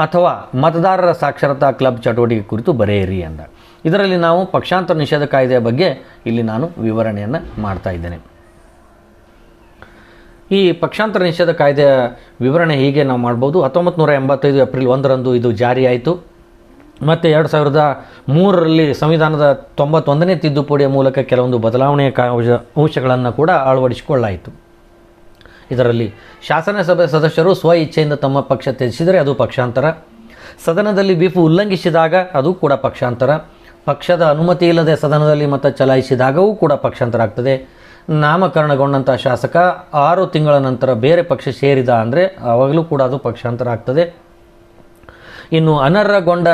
ಅಥವಾ ಮತದಾರರ ಸಾಕ್ಷರತಾ ಕ್ಲಬ್ ಚಟುವಟಿಕೆ ಕುರಿತು ಬರೆಯಿರಿ ಅಂದ. ಇದರಲ್ಲಿ ನಾವು ಪಕ್ಷಾಂತರ ನಿಷೇಧ ಕಾಯ್ದೆಯ ಬಗ್ಗೆ ಇಲ್ಲಿ ನಾನು ವಿವರಣೆಯನ್ನು ಮಾಡ್ತಾ ಇದ್ದೇನೆ. ಈ ಪಕ್ಷಾಂತರ ನಿಷೇಧ ಕಾಯ್ದೆಯ ವಿವರಣೆ ಹೀಗೆ ನಾವು ಮಾಡ್ಬೋದು. 1985 ಏಪ್ರಿಲ್ 1ರಂದು ಇದು ಜಾರಿಯಾಯಿತು. ಮತ್ತು 2003ರಲ್ಲಿ ಸಂವಿಧಾನದ 91ನೇ ತಿದ್ದುಪಡಿಯ ಮೂಲಕ ಕೆಲವೊಂದು ಬದಲಾವಣೆಯ ಅಂಶಗಳನ್ನು ಕೂಡ ಅಳವಡಿಸಿಕೊಳ್ಳಾಯಿತು. ಇದರಲ್ಲಿ ಶಾಸನಸಭೆ ಸದಸ್ಯರು ಸ್ವ ಇಚ್ಛೆಯಿಂದ ತಮ್ಮ ಪಕ್ಷ ತ್ಯಜಿಸಿದರೆ ಅದು ಪಕ್ಷಾಂತರ, ಸದನದಲ್ಲಿ ವಿಪ್ ಉಲ್ಲಂಘಿಸಿದಾಗ ಅದು ಕೂಡ ಪಕ್ಷಾಂತರ, ಪಕ್ಷದ ಅನುಮತಿ ಇಲ್ಲದೆ ಸದನದಲ್ಲಿ ಮತ ಚಲಾಯಿಸಿದಾಗವೂ ಕೂಡ ಪಕ್ಷಾಂತರ ಆಗ್ತದೆ, ನಾಮಕರಣಗೊಂಡಂಥ ಶಾಸಕ 6 ತಿಂಗಳ ನಂತರ ಬೇರೆ ಪಕ್ಷ ಸೇರಿದ ಅಂದರೆ ಆವಾಗಲೂ ಕೂಡ ಅದು ಪಕ್ಷಾಂತರ ಆಗ್ತದೆ. ಇನ್ನು ಅನರ್ಹಗೊಂಡ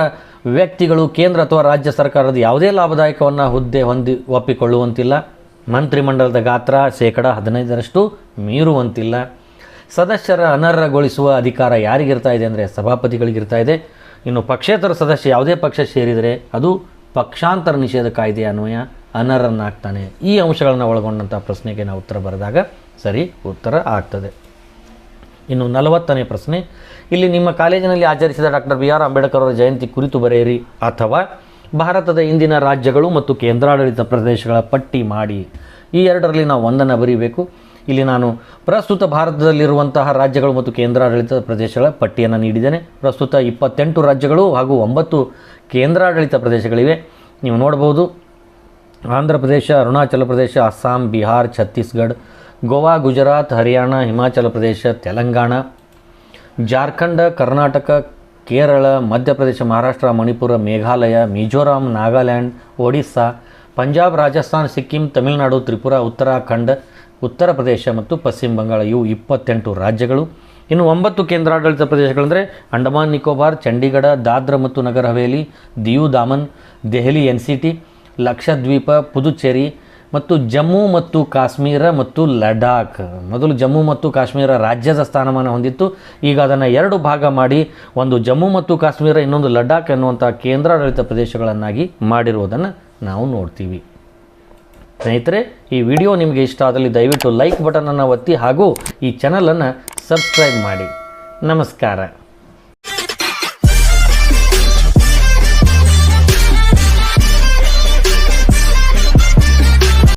ವ್ಯಕ್ತಿಗಳು ಕೇಂದ್ರ ಅಥವಾ ರಾಜ್ಯ ಸರ್ಕಾರದ ಯಾವುದೇ ಲಾಭದಾಯಕವನ್ನು ಹುದ್ದೆ ಒಪ್ಪಿಕೊಳ್ಳುವಂತಿಲ್ಲ, ಮಂತ್ರಿಮಂಡಲದ ಗಾತ್ರ 15% ಮೀರುವಂತಿಲ್ಲ, ಸದಸ್ಯರ ಅನರ್ಹಗೊಳಿಸುವ ಅಧಿಕಾರ ಯಾರಿಗಿರ್ತಾ ಇದೆ ಅಂದರೆ ಸಭಾಪತಿಗಳಿಗಿರ್ತಾ ಇದೆ. ಇನ್ನು ಪಕ್ಷೇತರ ಸದಸ್ಯ ಯಾವುದೇ ಪಕ್ಷ ಸೇರಿದರೆ ಅದು ಪಕ್ಷಾಂತರ ನಿಷೇಧ ಕಾಯ್ದೆ ಅನ್ವಯ ಅನರ್ಹನಾಗ್ತಾನೆ. ಈ ಅಂಶಗಳನ್ನು ಒಳಗೊಂಡಂಥ ಪ್ರಶ್ನೆಗೆ ನಾವು ಉತ್ತರ ಬರೆದಾಗ ಸರಿ ಉತ್ತರ ಆಗ್ತದೆ. ಇನ್ನು 40ನೇ ಪ್ರಶ್ನೆ, ಇಲ್ಲಿ ನಿಮ್ಮ ಕಾಲೇಜಿನಲ್ಲಿ ಆಚರಿಸಿದ ಡಾಕ್ಟರ್ BR ಅಂಬೇಡ್ಕರ್ ಅವರ ಜಯಂತಿ ಕುರಿತು ಬರೆಯಿರಿ ಅಥವಾ ಭಾರತದ ಇಂದಿನ ರಾಜ್ಯಗಳು ಮತ್ತು ಕೇಂದ್ರಾಡಳಿತ ಪ್ರದೇಶಗಳ ಪಟ್ಟಿ ಮಾಡಿ. ಈ ಎರಡರಲ್ಲಿ ನಾವು ಒಂದನ್ನು ಬರೀಬೇಕು. ಇಲ್ಲಿ ನಾನು ಪ್ರಸ್ತುತ ಭಾರತದಲ್ಲಿರುವಂತಹ ರಾಜ್ಯಗಳು ಮತ್ತು ಕೇಂದ್ರಾಡಳಿತ ಪ್ರದೇಶಗಳ ಪಟ್ಟಿಯನ್ನು ನೀಡಿದ್ದೇನೆ. ಪ್ರಸ್ತುತ 28 ರಾಜ್ಯಗಳು ಹಾಗೂ 9 ಕೇಂದ್ರಾಡಳಿತ ಪ್ರದೇಶಗಳಿವೆ. ನೀವು ನೋಡ್ಬೋದು, ಆಂಧ್ರ ಪ್ರದೇಶ, ಅರುಣಾಚಲ ಪ್ರದೇಶ, ಅಸ್ಸಾಂ, ಬಿಹಾರ್, ಛತ್ತೀಸ್ಗಢ, ಗೋವಾ, ಗುಜರಾತ್, ಹರಿಯಾಣ, ಹಿಮಾಚಲ ಪ್ರದೇಶ, ತೆಲಂಗಾಣ, ಜಾರ್ಖಂಡ್, ಕರ್ನಾಟಕ, ಕೇರಳ, ಮಧ್ಯಪ್ರದೇಶ, ಮಹಾರಾಷ್ಟ್ರ, ಮಣಿಪುರ, ಮೇಘಾಲಯ, ಮಿಜೋರಾಂ, ನಾಗಾಲ್ಯಾಂಡ್, ಒಡಿಸ್ಸಾ, ಪಂಜಾಬ್, ರಾಜಸ್ಥಾನ್, ಸಿಕ್ಕಿಂ, ತಮಿಳುನಾಡು, ತ್ರಿಪುರ, ಉತ್ತರಾಖಂಡ್, ಉತ್ತರ ಪ್ರದೇಶ ಮತ್ತು ಪಶ್ಚಿಮ ಬಂಗಾಳ. ಇವು 28 ರಾಜ್ಯಗಳು. ಇನ್ನು 9 ಕೇಂದ್ರಾಡಳಿತ ಪ್ರದೇಶಗಳೆಂದರೆ ಅಂಡಮಾನ್ ನಿಕೋಬಾರ್, ಚಂಡೀಗಢ, ದಾದ್ರಾ ಮತ್ತು ನಗರ ಹವೇಲಿ, ದಿಯು ದಾಮನ್, ದೆಹಲಿ NCT, ಲಕ್ಷದ್ವೀಪ, ಪುದುಚೇರಿ ಮತ್ತು ಜಮ್ಮು ಮತ್ತು ಕಾಶ್ಮೀರ ಮತ್ತು ಲಡಾಖ್. ಮೊದಲು ಜಮ್ಮು ಮತ್ತು ಕಾಶ್ಮೀರ ರಾಜ್ಯದ ಸ್ಥಾನಮಾನ ಹೊಂದಿತ್ತು. ಈಗ ಅದನ್ನು 2 ಭಾಗ ಮಾಡಿ ಒಂದು ಜಮ್ಮು ಮತ್ತು ಕಾಶ್ಮೀರ, ಇನ್ನೊಂದು ಲಡಾಖ್ ಎನ್ನುವಂಥ ಕೇಂದ್ರಾಡಳಿತ ಪ್ರದೇಶಗಳನ್ನಾಗಿ ಮಾಡಿರುವುದನ್ನು ನಾವು ನೋಡ್ತೀವಿ. ಸ್ನೇಹಿತರೆ, ಈ ವಿಡಿಯೋ ನಿಮಗೆ ಇಷ್ಟ ಆದಲ್ಲಿ ದಯವಿಟ್ಟು ಲೈಕ್ ಬಟನನ್ನು ಒತ್ತಿ ಹಾಗೂ ಈ ಚಾನಲನ್ನು ಸಬ್ಸ್ಕ್ರೈಬ್ ಮಾಡಿ. ನಮಸ್ಕಾರ.